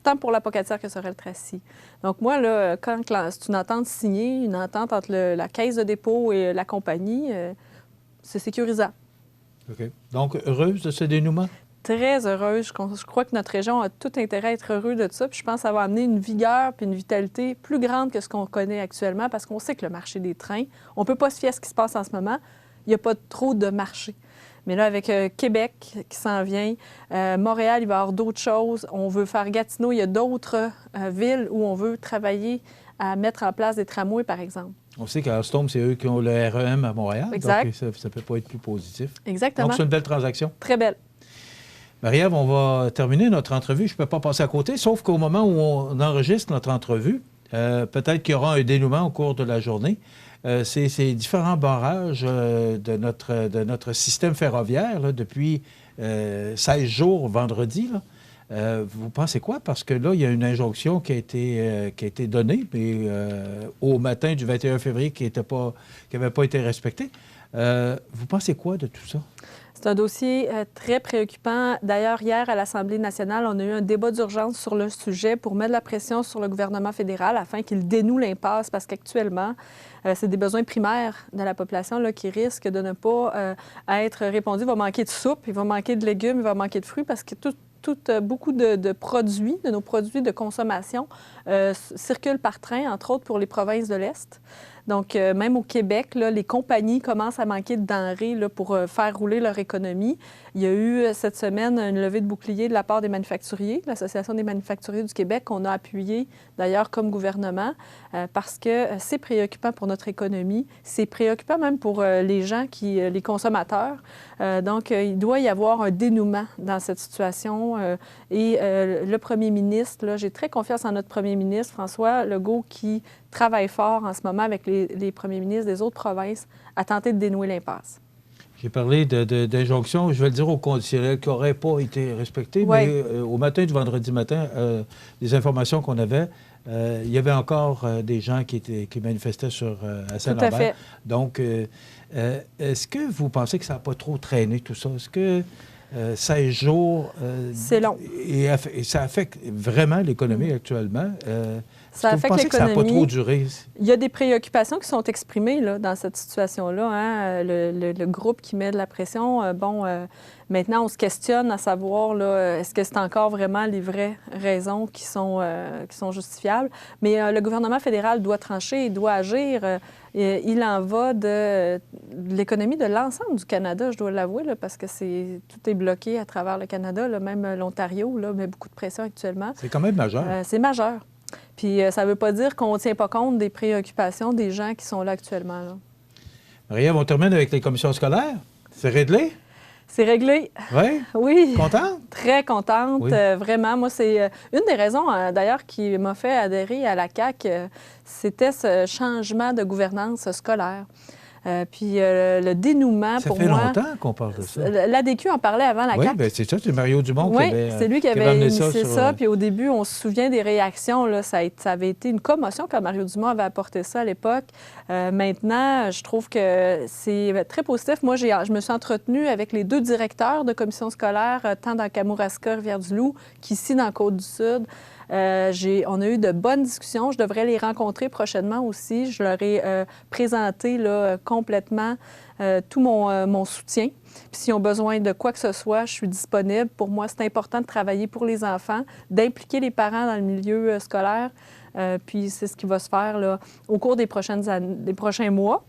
tant pour La Pocatière que Sorel-Tracy. Donc moi, là, quand c'est une entente signée, une entente entre la caisse de dépôt et la compagnie, c'est sécurisant.
OK. Donc, heureuse de ce dénouement?
Très heureuse. Je crois que notre région a tout intérêt à être heureux de ça. Puis je pense que ça va amener une vigueur puis une vitalité plus grande que ce qu'on connaît actuellement parce qu'on sait que le marché des trains, on ne peut pas se fier à ce qui se passe en ce moment. Il n'y a pas trop de marché. Mais là, avec Québec qui s'en vient, Montréal, il va y avoir d'autres choses. On veut faire Gatineau. Il y a d'autres villes où on veut travailler à mettre en place des tramways, par exemple.
On sait qu'Alstom, c'est eux qui ont le REM à Montréal.
Exact.
Donc, ça ne peut pas être plus positif.
Exactement.
Donc, c'est une belle transaction.
Très belle.
Marie-Ève, on va terminer notre entrevue. Je ne peux pas passer à côté, sauf qu'au moment où on enregistre notre entrevue, peut-être qu'il y aura un dénouement au cours de la journée. C'est ces différents barrages de notre système ferroviaire là, depuis 16 jours vendredi. Là. Vous pensez quoi? Parce que là, il y a une injonction qui a été donnée, mais au matin du 21 février qui n'avait pas été respectée. Vous pensez quoi de tout ça?
C'est un dossier très préoccupant. D'ailleurs, hier, à l'Assemblée nationale, on a eu un débat d'urgence sur le sujet pour mettre la pression sur le gouvernement fédéral afin qu'il dénoue l'impasse, parce qu'actuellement, c'est des besoins primaires de la population là, qui risquent de ne pas être répondus. Il va manquer de soupe, il va manquer de légumes, il va manquer de fruits, parce que beaucoup de produits, de nos produits de consommation, circulent par train, entre autres pour les provinces de l'Est. Donc, même au Québec, là, les compagnies commencent à manquer de denrées là, pour faire rouler leur économie. Il y a eu cette semaine une levée de bouclier de la part des manufacturiers, l'Association des manufacturiers du Québec, qu'on a appuyé d'ailleurs comme gouvernement, parce que c'est préoccupant pour notre économie. C'est préoccupant même pour les gens, les consommateurs. Donc, il doit y avoir un dénouement dans cette situation. Et le premier ministre, là, j'ai très confiance en notre premier ministre, François Legault, qui travaille fort en ce moment avec les premiers ministres des autres provinces à tenter de dénouer l'impasse.
J'ai parlé d'injonctions, je vais le dire au conditionnel, qui n'auraient pas été respectées,
oui.
Mais au matin du vendredi matin, les informations qu'on avait, il y avait encore des gens qui manifestaient à Saint-Lambert.
Tout à fait.
Donc, est-ce que vous pensez que ça n'a pas trop traîné tout ça? Est-ce que 16 jours...
c'est long.
Et ça affecte vraiment l'économie actuellement.
Ça affecte l'économie.
Que ça n'a pas trop duré?
Il y a des préoccupations qui sont exprimées là, dans cette situation-là. Hein? Le groupe qui met de la pression, maintenant, on se questionne à savoir est-ce que c'est encore vraiment les vraies raisons qui sont justifiables. Mais le gouvernement fédéral doit trancher, il doit agir. Il en va de l'économie de l'ensemble du Canada, je dois l'avouer, là, parce que tout est bloqué à travers le Canada. Là, même l'Ontario met beaucoup de pression actuellement.
C'est quand même majeur.
C'est majeur. Puis ça ne veut pas dire qu'on ne tient pas compte des préoccupations des gens qui sont là actuellement.
Marie-Ève, on termine avec les commissions scolaires. C'est réglé?
C'est réglé.
Oui?
Oui.
Contente?
Très contente,
oui.
Vraiment. Moi, c'est une des raisons, d'ailleurs, qui m'a fait adhérer à la CAQ, c'était ce changement de gouvernance scolaire. Puis le dénouement, pour moi...
Ça fait longtemps qu'on parle de ça.
L'ADQ en parlait avant la CAQ.
Oui, bien c'est ça, c'est Mario Dumont
oui,
qui avait
c'est lui qui avait initié ça.
sur...
Puis au début, on se souvient des réactions. Là, ça avait été une commotion quand Mario Dumont avait apporté ça à l'époque. Maintenant, je trouve que c'est très positif. Moi, je me suis entretenue avec les 2 directeurs de commission scolaire, tant dans Kamouraska, Rivière-du-Loup, qu'ici dans Côte-du-Sud. On a eu de bonnes discussions. Je devrais les rencontrer prochainement aussi. Je leur ai présenté là, complètement tout mon soutien. Puis s'ils ont besoin de quoi que ce soit, je suis disponible. Pour moi, c'est important de travailler pour les enfants, d'impliquer les parents dans le milieu scolaire. Puis c'est ce qui va se faire là, au cours des prochains mois.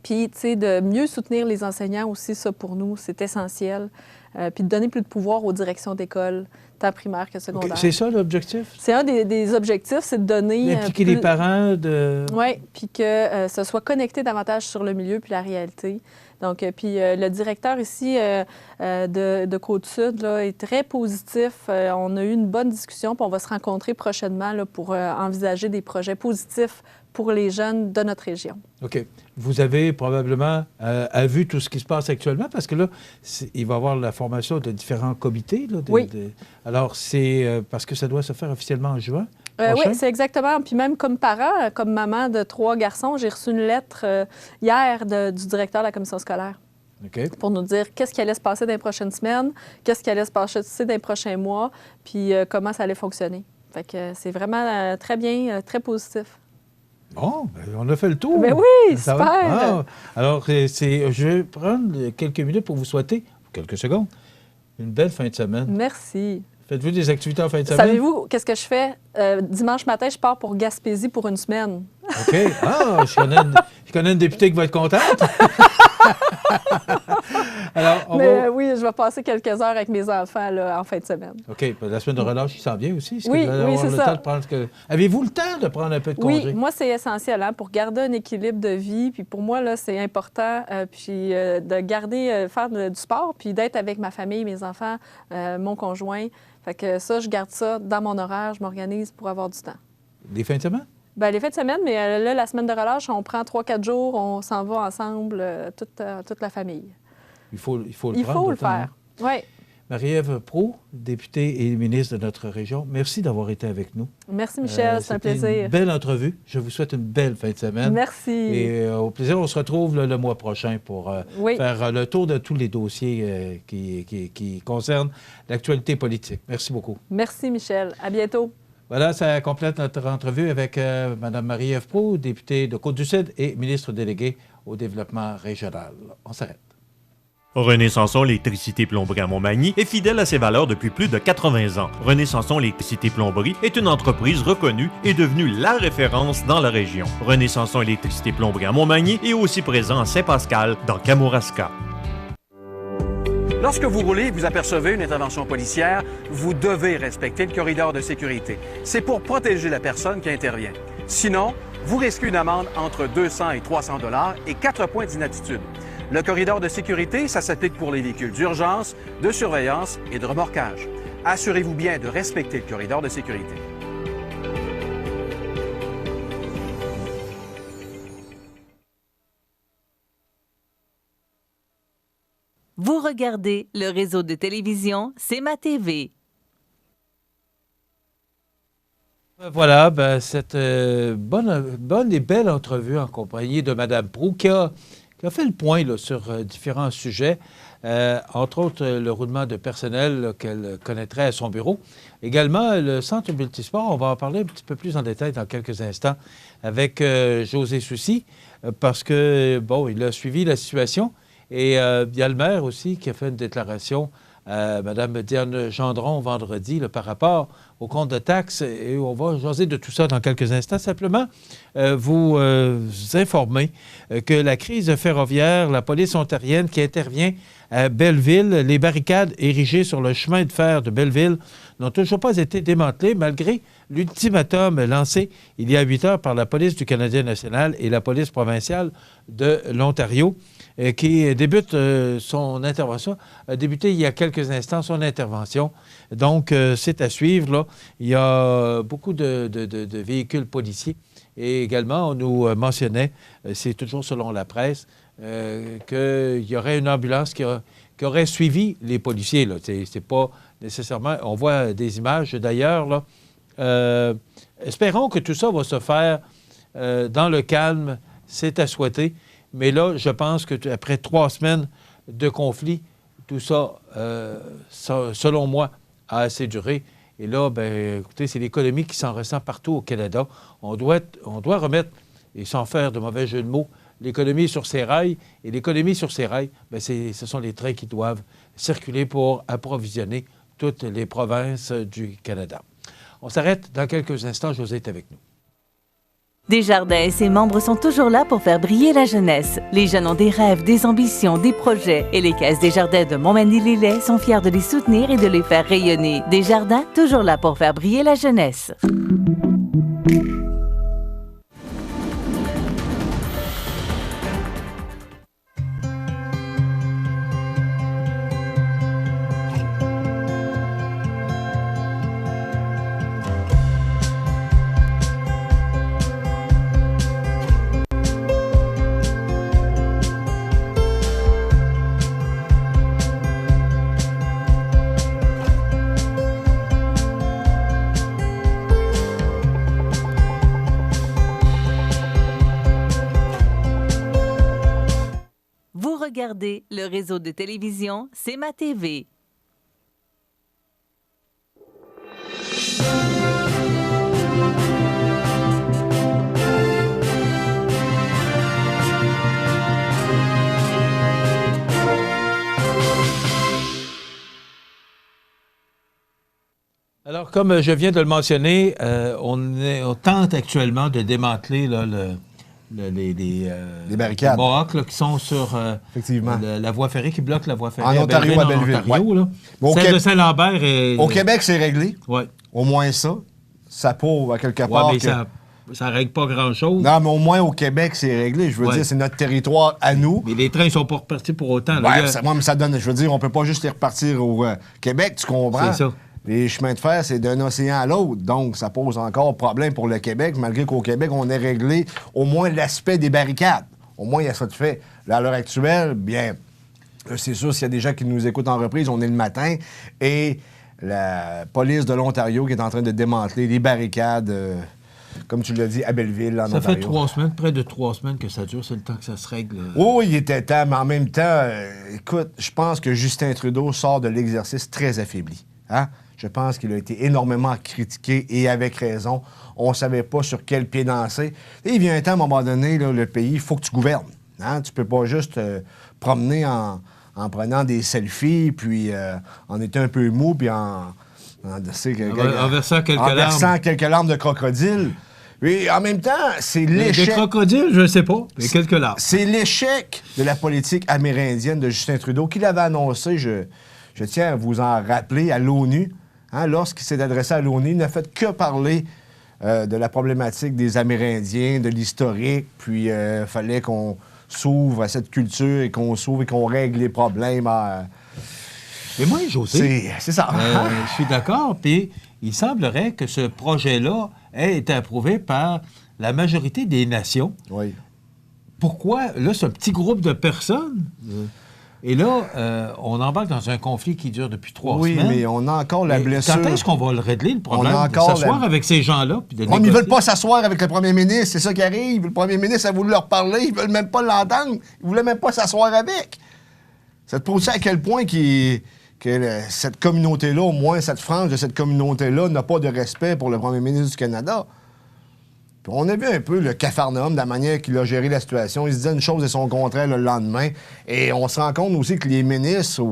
Puis, tu sais, de mieux soutenir les enseignants aussi, ça, pour nous, c'est essentiel. Puis de donner plus de pouvoir aux directions d'école, tant primaire que secondaire.
Okay. C'est ça l'objectif?
C'est un des objectifs, c'est de donner...
D'impliquer les parents de...
Oui, puis que ce soit connecté davantage sur le milieu puis la réalité. Donc, puis le directeur ici de Côte-Sud là, est très positif. On a eu une bonne discussion, puis on va se rencontrer prochainement là, pour envisager des projets positifs pour les jeunes de notre région. OK.
Vous avez probablement vu tout ce qui se passe actuellement, parce que là, il va y avoir la formation de différents comités. Là,
oui.
Alors, c'est parce que ça doit se faire officiellement en juin?
Oui, c'est exactement. Puis même comme parent, comme maman de 3 garçons, j'ai reçu une lettre hier du directeur de la commission scolaire.
Okay.
Pour nous dire qu'est-ce qui allait se passer dans les prochaines semaines, qu'est-ce qui allait se passer dans les prochains mois, puis comment ça allait fonctionner. Fait que c'est vraiment très bien, très positif.
Bon, bien, on a fait le tour.
Ben oui,
ça
super.
Ah, alors, je vais prendre quelques minutes pour vous souhaiter, quelques secondes, une belle fin de semaine.
Merci.
Faites-vous des activités en fin de semaine?
Savez-vous qu'est-ce que je fais? Dimanche matin, je pars pour Gaspésie pour une semaine.
OK. Ah, je connais une députée qui va être contente. Alors,
oui, je vais passer quelques heures avec mes enfants là, en fin de semaine.
OK. La semaine de relâche, il s'en vient aussi.
Oui, c'est ça.
Avez-vous le temps de prendre un peu de congé?
Oui, moi, c'est essentiel pour garder un équilibre de vie. Puis pour moi, là, c'est important de garder, faire du sport, puis d'être avec ma famille, mes enfants, mon conjoint. Fait que ça, je garde ça dans mon horaire. Je m'organise pour avoir du temps.
Les fins de semaine?
Bien, les fins de semaine, mais là, la semaine de relâche, on prend 3-4 jours, on s'en va ensemble, toute la famille.
Il faut le prendre.
Il faut le faire, oui.
Marie-Ève Proulx, députée et ministre de notre région, merci d'avoir été avec nous.
Merci, Michel, c'est un plaisir.
Une belle entrevue. Je vous souhaite une belle fin de semaine.
Merci.
Et au plaisir, on se retrouve le mois prochain pour faire le tour de tous les dossiers qui concernent l'actualité politique. Merci beaucoup.
Merci, Michel. À bientôt.
Voilà, ça complète notre entrevue avec Mme Marie-Ève Proulx, députée de Côte-du-Sud et ministre déléguée au développement régional. On s'arrête.
René Sanson, l'électricité plomberie à Montmagny, est fidèle à ses valeurs depuis plus de 80 ans. René Sanson, l'électricité plomberie est une entreprise reconnue et devenue la référence dans la région. René Sanson, électricité plomberie à Montmagny est aussi présent à Saint-Pascal, dans Kamouraska.
Lorsque vous roulez et vous apercevez une intervention policière, vous devez respecter le corridor de sécurité. C'est pour protéger la personne qui intervient. Sinon, vous risquez une amende entre 200 et 300 $ et 4 points d'inaptitude. Le corridor de sécurité, ça s'applique pour les véhicules d'urgence, de surveillance et de remorquage. Assurez-vous bien de respecter le corridor de sécurité.
Vous regardez le réseau de télévision C'est ma TV.
Voilà, cette bonne et belle entrevue en compagnie de Mme Proulx qui a fait le point là, sur différents sujets, entre autres le roulement de personnel qu'elle connaîtrait à son bureau. Également, le centre multisport, on va en parler un petit peu plus en détail dans quelques instants avec José Soucy, parce que, bon, il a suivi la situation. Et il y a le maire aussi qui a fait une déclaration à Mme Diane Gendron vendredi là, par rapport au compte de taxes. Et on va jaser de tout ça dans quelques instants. Simplement, vous informer que la crise ferroviaire, la police ontarienne qui intervient à Belleville, les barricades érigées sur le chemin de fer de Belleville n'ont toujours pas été démantelées malgré l'ultimatum lancé il y a 8 heures par la police du Canadien national et la police provinciale de l'Ontario qui débute son intervention, a débuté il y a quelques instants son intervention. Donc, c'est à suivre. Là. Il y a beaucoup de véhicules policiers Et également, on nous mentionnait, c'est toujours selon la presse, qu'il y aurait une ambulance qui aurait suivi les policiers. Là. C'est pas nécessairement... On voit des images, d'ailleurs. Là. Espérons que tout ça va se faire dans le calme. C'est à souhaiter. Mais là, je pense qu'après 3 semaines de conflit, tout ça, selon moi, a assez duré. Et là, bien, écoutez, c'est l'économie qui s'en ressent partout au Canada. On doit remettre, et sans faire de mauvais jeu de mots, l'économie sur ses rails. Et l'économie sur ses rails, bien, ce sont les trains qui doivent circuler pour approvisionner toutes les provinces du Canada. On s'arrête dans quelques instants. Josée est avec nous.
Desjardins et ses membres sont toujours là pour faire briller la jeunesse. Les jeunes ont des rêves, des ambitions, des projets et les Caisses Desjardins de Montmagny-Lillet sont fiers de les soutenir et de les faire rayonner. Desjardins, toujours là pour faire briller la jeunesse. Regardez le réseau de télévision C'est ma TV.
Alors, comme je viens de le mentionner, on tente actuellement de démanteler là, les
barricades.
Les Mohawks là, qui sont sur la voie ferrée, qui bloquent la voie ferrée.
En Ontario, à Belleville.
Celle de Saint-Lambert est...
Au Québec, c'est réglé.
Oui.
Au moins ça. Ça prouve à quelque part
mais ça ne règle pas grand-chose.
Non, mais au moins au Québec, c'est réglé. Je veux dire, c'est notre territoire à nous.
Mais les trains ne sont pas repartis pour autant.
Oui, mais ça donne... Je veux dire, on ne peut pas juste les repartir au Québec, tu comprends?
C'est ça.
Les chemins de fer, c'est d'un océan à l'autre. Donc, ça pose encore problème pour le Québec, malgré qu'au Québec, on ait réglé au moins l'aspect des barricades. Au moins, il y a ça de fait. Là, à l'heure actuelle, bien, c'est sûr, s'il y a des gens qui nous écoutent en reprise, on est le matin, et la police de l'Ontario qui est en train de démanteler les barricades, comme tu l'as dit, à Belleville, en Ontario.
Ça fait 3 semaines, près de 3 semaines que ça dure. C'est le temps que ça se règle.
Oui, il était temps, mais en même temps, écoute, je pense que Justin Trudeau sort de l'exercice très affaibli. Hein? Je pense qu'il a été énormément critiqué et avec raison. On ne savait pas sur quel pied danser. Et il vient un temps, à un moment donné, là, le pays, il faut que tu gouvernes. Hein? Tu ne peux pas juste promener en prenant des selfies, puis en étant un peu mou, puis en versant quelques larmes de crocodile. Et en même temps, c'est l'échec...
Des crocodiles, je ne sais pas, mais quelques larmes.
C'est l'échec de la politique amérindienne de Justin Trudeau, qu'il avait annoncé, je tiens à vous en rappeler, à l'ONU. Hein, lorsqu'il s'est adressé à l'ONU, il n'a fait que parler de la problématique des Amérindiens, de l'historique, puis il fallait qu'on s'ouvre à cette culture et qu'on s'ouvre et qu'on règle les problèmes.
Mais moi, José,
c'est ça.
Je suis d'accord, puis il semblerait que ce projet-là ait été approuvé par la majorité des nations.
Oui.
Pourquoi? Là, c'est un petit groupe de personnes... Et là, on embarque dans un conflit qui dure depuis 3 semaines.
Oui, mais on a encore la blessure.
Quand est-ce qu'on va le régler, le problème?
On a encore
s'asseoir avec ces gens-là puis de
négocier? Mais ils ne veulent pas s'asseoir avec le premier ministre. C'est ça qui arrive. Le premier ministre a voulu leur parler. Ils ne veulent même pas l'entendre. Ils ne voulaient même pas s'asseoir avec. Ça te prouve à quel point que cette communauté-là, au moins cette frange de cette communauté-là, n'a pas de respect pour le premier ministre du Canada. Puis on a vu un peu le capharnaüm de la manière qu'il a géré la situation. Il se disait une chose et son contraire le lendemain. Et on se rend compte aussi que les ministres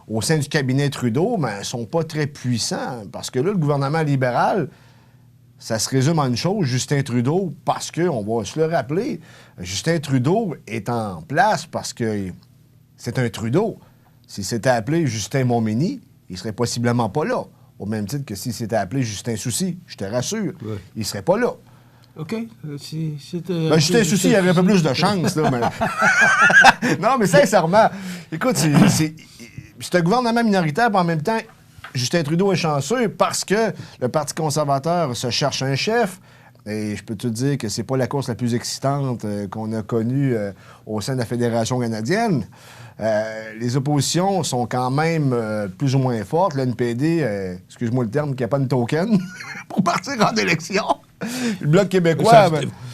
au sein du cabinet Trudeau ne sont pas très puissants. Parce que là, le gouvernement libéral, ça se résume en une chose, Justin Trudeau, parce qu'on va se le rappeler, Justin Trudeau est en place parce que c'est un Trudeau. S'il s'était appelé Justin Montmagny, il ne serait possiblement pas là. Au même titre que s'il s'était appelé Justin Soucy, je te rassure, il ne serait pas là.
OK.
Justin Soucy, il y avait un peu plus de chance, là. Mais... non, mais sincèrement, écoute, c'est un gouvernement minoritaire, mais en même temps, Justin Trudeau est chanceux parce que le Parti conservateur se cherche un chef, Et je peux te dire que c'est pas la course la plus excitante qu'on a connue au sein de la Fédération canadienne. Les oppositions sont quand même plus ou moins fortes. Le NPD, excuse-moi le terme, qui n'a pas de token pour partir en élection. Le Bloc québécois...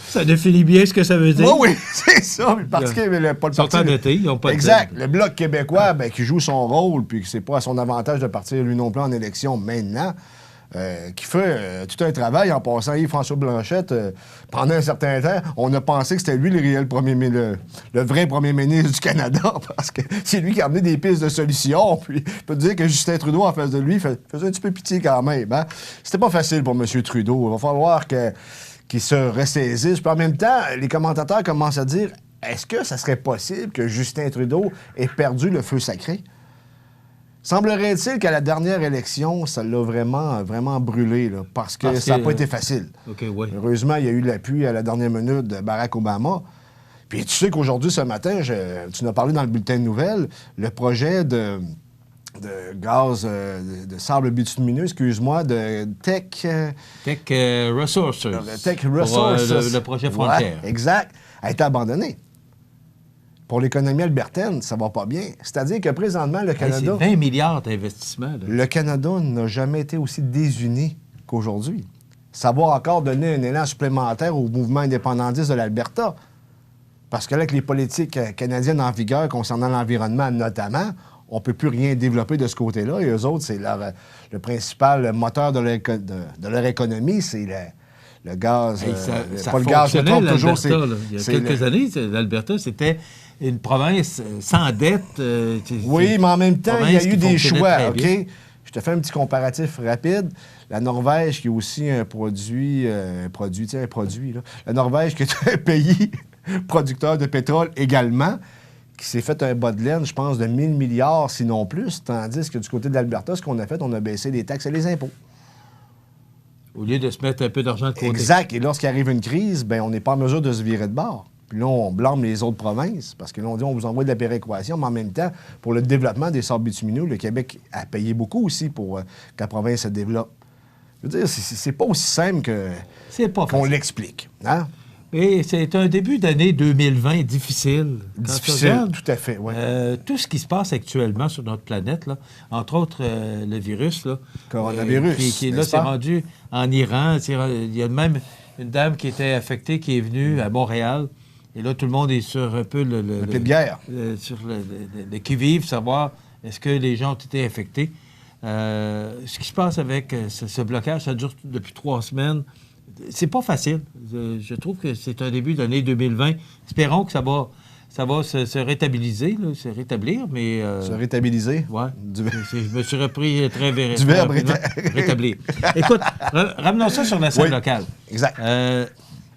Ça définit bien ce que ça veut dire.
Oui, c'est ça. Le Parti québécois... Pas le parti...
d'été, ils n'ont pas
exact. Le Bloc québécois, qui joue son rôle, puis que c'est pas à son avantage de partir lui non plus en élection maintenant... qui fait tout un travail en passant Yves-François Blanchette pendant un certain temps. On a pensé que c'était lui le vrai premier ministre du Canada parce que c'est lui qui a amené des pistes de solutions. Puis je peux te dire que Justin Trudeau en face de lui faisait un petit peu pitié quand même. Hein? C'était pas facile pour M. Trudeau. Il va falloir qu'il se ressaisisse. Puis en même temps, les commentateurs commencent à dire est-ce que ça serait possible que Justin Trudeau ait perdu le feu sacré? Semblerait-il qu'à la dernière élection, ça l'a vraiment brûlé, là, parce que ça n'a pas été facile.
Okay, ouais.
Heureusement, il y a eu l'appui à la dernière minute de Barack Obama. Puis tu sais qu'aujourd'hui, ce matin, tu nous as parlé dans le bulletin de nouvelles, le projet de gaz, de sable bitumineux, excuse-moi, de Tech
Resources.
Tech Resources.
Le projet Frontière.
Ouais, exact. A été abandonné. Pour l'économie albertaine, ça va pas bien. C'est-à-dire que présentement, le Canada...
c'est 20 milliards d'investissements. Là.
Le Canada n'a jamais été aussi désuni qu'aujourd'hui. Ça va encore donner un élan supplémentaire au mouvement indépendantiste de l'Alberta. Parce que là, avec les politiques canadiennes en vigueur concernant l'environnement notamment, on ne peut plus rien développer de ce côté-là. Et eux autres, c'est le principal moteur de leur économie, c'est le gaz.
Ça
pas le gaz, je me trompe toujours.
Il y a quelques années, l'Alberta, c'était une province sans dette.
Oui, mais en même temps, il y a eu des choix, OK? Je te fais un petit comparatif rapide. La Norvège, qui est aussi un produit, là. La Norvège, qui est un pays producteur de pétrole également, qui s'est fait un bas de laine, je pense, de 1000 milliards, sinon plus, tandis que du côté de l'Alberta, ce qu'on a fait, on a baissé les taxes et les impôts.
Au lieu de se mettre un peu d'argent de côté.
Exact. Et lorsqu'arrive une crise, on n'est pas en mesure de se virer de bord. Puis là, on blâme les autres provinces, parce que là, on dit on vous envoie de la péréquation, mais en même temps, pour le développement des sables bitumineux, le Québec a payé beaucoup aussi pour que la province se développe. Je veux dire, c'est pas aussi simple qu'on l'explique. Hein?
Et c'est un début d'année 2020 difficile.
Difficile, tout à fait, oui.
Tout ce qui se passe actuellement sur notre planète, là, entre autres le virus, là,
coronavirus,
qui là, s'est rendu en Iran. Il y a même une dame qui était affectée qui est venue à Montréal. Et là, tout le monde est sur un peu le
pied de guerre.
Sur le qui-vive, savoir est-ce que les gens ont été infectés. Ce qui se passe avec ce blocage, ça dure depuis 3 semaines. C'est pas facile. Je trouve que c'est un début d'année 2020. Espérons que ça va se rétablir, mais...
Se rétabiliser?
Oui. Je me suis repris très
du verbe
rétablir. Écoute, ramenons ça sur la scène locale.
Exact.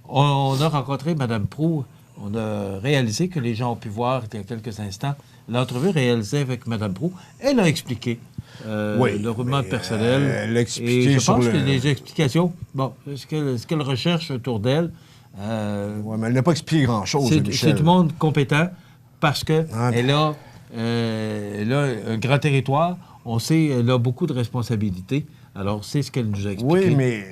On a rencontré Mme Proulx. On a réalisé que les gens ont pu voir il y a quelques instants l'entrevue réalisée avec Mme Proulx. Elle a expliqué le roulement de personnel.
Elle a expliqué
et je pense que les explications, ce qu'elle recherche autour d'elle...
oui, mais elle n'a pas expliqué grand-chose, Michel.
C'est du monde compétent parce qu'elle a un grand territoire. On sait qu'elle a beaucoup de responsabilités. Alors, c'est ce qu'elle nous a expliqué.
Oui, mais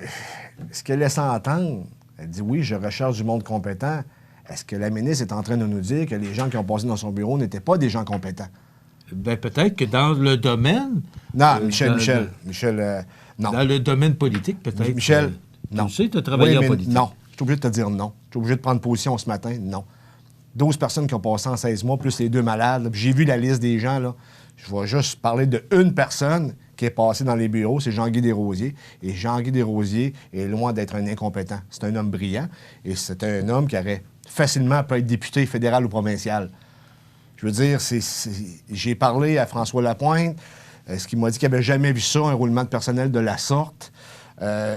ce qu'elle laisse entendre, elle dit oui, je recherche du monde compétent. Est-ce que la ministre est en train de nous dire que les gens qui ont passé dans son bureau n'étaient pas des gens compétents?
Bien, peut-être que dans le domaine...
Non, Michel, non.
Dans le domaine politique, peut-être.
Michel, non.
Tu sais, tu as travaillé en politique.
Non, je suis obligé de te dire non. Je suis obligé de prendre position ce matin, non. 12 personnes qui ont passé en 16 mois, plus les 2 malades. J'ai vu la liste des gens, là. Je vais juste parler d'une personne qui est passée dans les bureaux, c'est Jean-Guy Desrosiers. Et Jean-Guy Desrosiers est loin d'être un incompétent. C'est un homme brillant et c'est un homme qui aurait facilement pu être député fédéral ou provincial. Je veux dire, j'ai parlé à François Lapointe, ce qui m'a dit qu'il n'avait jamais vu ça, un roulement de personnel de la sorte.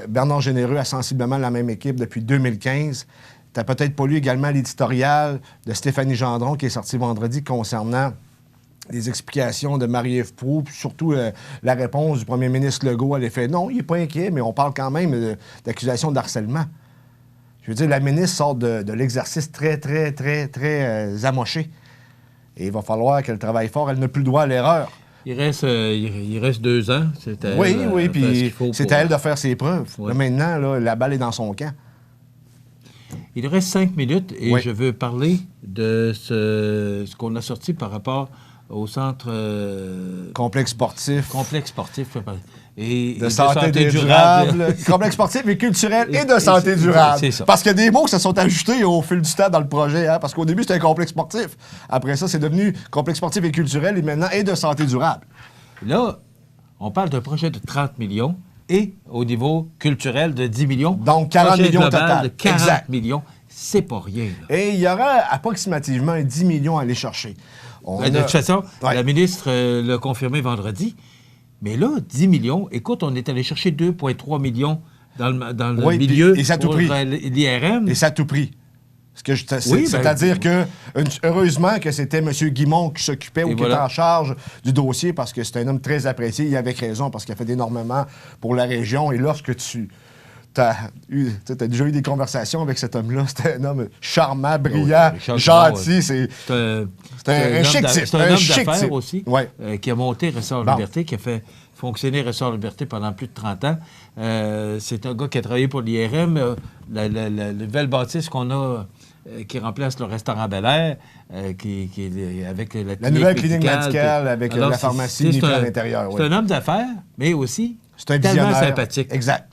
Bernard Généreux a sensiblement la même équipe depuis 2015. Tu n'as peut-être pas lu également l'éditorial de Stéphanie Gendron qui est sorti vendredi concernant les explications de Marie-Ève Proulx, puis surtout la réponse du premier ministre Legault à l'effet non, il n'est pas inquiet, mais on parle quand même d'accusations d'harcèlement. Je veux dire, la ministre sort de l'exercice très amoché. Et il va falloir qu'elle travaille fort. Elle n'a plus le droit à l'erreur.
Il reste 2 ans.
Oui, puis c'est à elle de faire ses preuves.
Ouais.
Là, maintenant, la balle est dans son camp.
Il reste 5 minutes et
Oui.
je veux parler de ce qu'on a sorti par rapport au centre...
Complexe sportif.
Complexe sportif. Et
De santé durable. Complexe sportif et culturel et de santé durable.
C'est ça.
Parce qu'il y a des mots qui se sont ajoutés au fil du temps dans le projet. Hein? Parce qu'au début, c'était un complexe sportif. Après ça, c'est devenu complexe sportif et culturel et maintenant, et de santé durable.
Là, on parle d'un projet de 30 millions et au niveau culturel de 10 millions.
Donc, 40
projet
millions
global
total.
de 40
Exact.
millions. C'est pas rien. Là.
Et il y aura approximativement 10 millions à aller chercher.
De toute façon, la ministre l'a confirmé vendredi. Mais là, 10 millions, écoute, on est allé chercher 2,3 millions dans le milieu
et ça a tout
pour
pris.
l'IRM.
Et ça a tout pris. C'est-à-dire que, heureusement que c'était M. Guimond qui s'occupait ou qui était en charge du dossier parce que c'est un homme très apprécié. Il avait raison parce qu'il a fait énormément pour la région. Et lorsque tu as déjà eu des conversations avec cet homme-là, c'était un homme charmant, brillant, gentil. C'est un chic type.
C'est un homme d'affaires aussi,
ouais.
Qui a monté Ressort Liberté, qui a fait fonctionner Ressort Liberté pendant plus de 30 ans. C'est un gars qui a travaillé pour l'IRM. La nouvelle bâtisse qu'on a... qui remplace le restaurant Bel Air, qui est avec la
nouvelle clinique médicale, avec la pharmacie à l'intérieur.
C'est un homme d'affaires, mais aussi
c'est un
tellement sympathique.
Exact.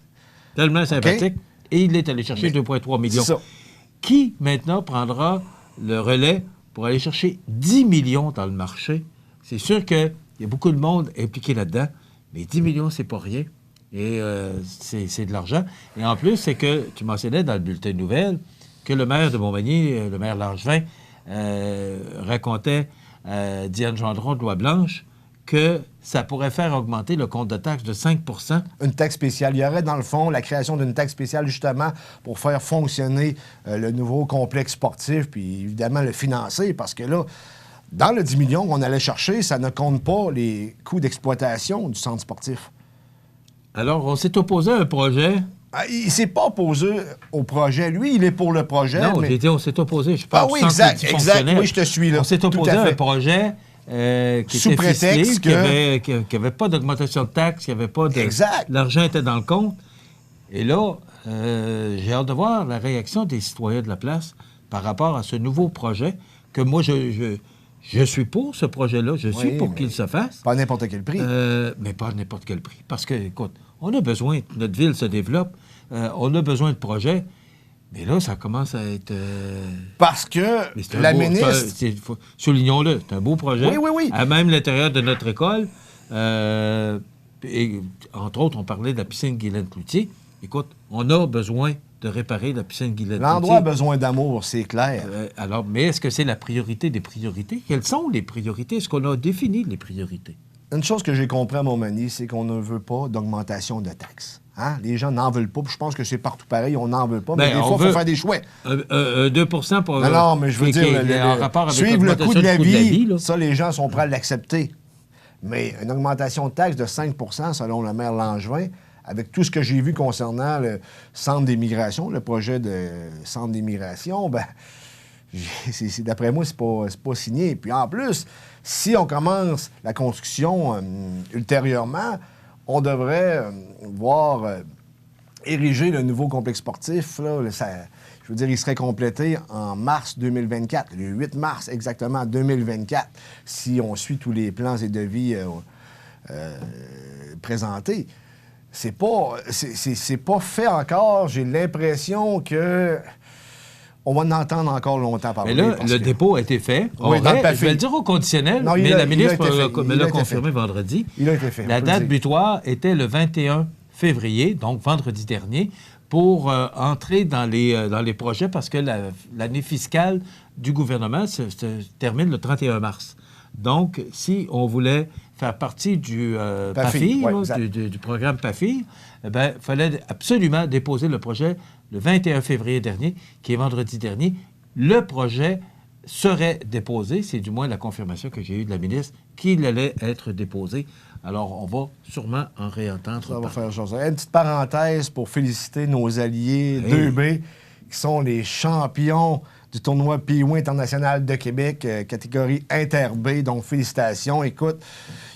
Tellement sympathique. Et il est allé chercher 2,3 millions.
C'est ça.
Qui, maintenant, prendra le relais pour aller chercher 10 millions dans le marché? C'est sûr qu'il y a beaucoup de monde impliqué là-dedans, mais 10 millions, c'est pas rien. Et c'est de l'argent. Et en plus, c'est que, tu mentionnais dans le bulletin de nouvelles, que le maire de Montmagny, le maire Langevin, racontait à Diane Gendron de Loi-Blanche que ça pourrait faire augmenter le compte de taxe de 5 %.
Une taxe spéciale. Il y aurait, dans le fond, la création d'une taxe spéciale, justement, pour faire fonctionner le nouveau complexe sportif, puis évidemment le financer, parce que là, dans le 10 millions qu'on allait chercher, ça ne compte pas les coûts d'exploitation du centre sportif.
Alors, on s'est opposé à un projet...
Il ne s'est pas opposé au projet. Lui, il est pour le projet.
Non,
mais...
j'ai dit on s'est opposé. Je parle
oui, exact. Oui, je te suis là.
On s'est opposé à un projet qui
sous
était
prétexte
ficelé, qui n'avait pas d'augmentation de taxes, qui n'avait pas de...
Exact.
L'argent était dans le compte. Et là, j'ai hâte de voir la réaction des citoyens de la place par rapport à ce nouveau projet que moi, je suis pour ce projet-là. Je suis pour qu'il se fasse.
Pas à n'importe quel prix.
Mais pas à n'importe quel prix. Parce que, écoute, on a besoin, notre ville se développe, on a besoin de projets, mais là, ça commence à être...
Parce que la ministre...
Soulignons-le, c'est un beau projet.
Oui.
À même l'intérieur de notre école. Et, entre autres, on parlait de la piscine Guylaine-Cloutier. Écoute, on a besoin de réparer la piscine Guylaine-Cloutier.
L'endroit a besoin d'amour, c'est clair.
Alors, mais est-ce que c'est la priorité des priorités? Quelles sont les priorités? Est-ce qu'on a défini les priorités?
Une chose que j'ai compris à Montmagny, c'est qu'on ne veut pas d'augmentation de taxes. Hein? Les gens n'en veulent pas. Je pense que c'est partout pareil, on n'en veut pas. Mais des fois, il faut faire des choix.
2 pour...
Non, mais je veux dire,
en rapport avec
suivre le coût de la vie,
là.
Ça, les gens sont prêts à l'accepter. Mais une augmentation de taxes de 5 selon le maire Langevin, avec tout ce que j'ai vu concernant le centre d'immigration, le projet de centre d'immigration, ben, d'après moi, c'est pas signé. Puis en plus, si on commence la construction ultérieurement, on devrait voir ériger le nouveau complexe sportif. Là, je veux dire, il serait complété en mars 2024, le 8 mars exactement 2024, si on suit tous les plans et devis présentés. C'est pas fait encore. J'ai l'impression que on va en entendre encore longtemps parler.
Mais là, le dépôt a été fait.
Oui,
je vais le dire au conditionnel, mais la ministre me l'a confirmé vendredi.
Il a été fait.
La date butoir était le 21 février, donc vendredi dernier, pour entrer dans les projets parce que l'année fiscale du gouvernement se termine le 31 mars. Donc, si on voulait faire partie du PAFIR, du programme PAFIR, il fallait absolument déposer le projet le 21 février dernier, qui est vendredi dernier. Le projet serait déposé, c'est du moins la confirmation que j'ai eue de la ministre, qu'il allait être déposé. Alors, on va sûrement en réentendre.
Ça va faire chose. Une petite parenthèse pour féliciter nos alliés 2B, qui sont les champions du tournoi P1 international de Québec, catégorie Inter-B. Donc, félicitations. Écoute,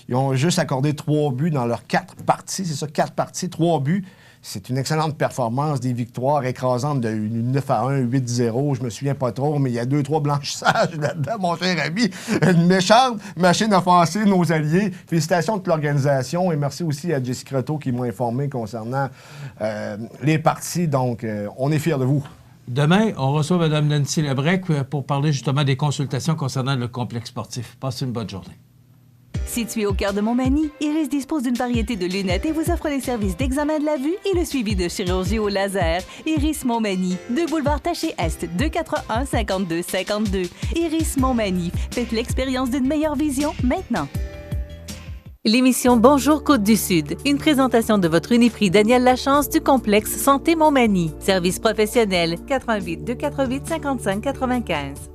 ils ont juste accordé 3 buts dans leurs 4 parties. C'est ça, 4 parties, 3 buts. C'est une excellente performance, des victoires écrasantes de 9-1, 8-0, je me souviens pas trop, mais il y a 2-3 blanchissages là-dedans, mon cher ami. Une méchante machine offensive, nos alliés. Félicitations de toute l'organisation et merci aussi à Jessie Croteau qui m'a informé concernant les parties. Donc, on est fiers de vous.
Demain, on reçoit Mme Nancy Lebrec pour parler justement des consultations concernant le complexe sportif. Passez une bonne journée.
Situé au cœur de Montmagny, Iris dispose d'une variété de lunettes et vous offre les services d'examen de la vue et le suivi de chirurgie au laser. Iris Montmagny, 2 boulevard Taché-Est, 241-5252. Iris Montmagny, faites l'expérience d'une meilleure vision maintenant. L'émission Bonjour Côte-du-Sud, une présentation de votre Uniprix Daniel Lachance du complexe Santé Montmagny. Service professionnel, 88 248 55 95.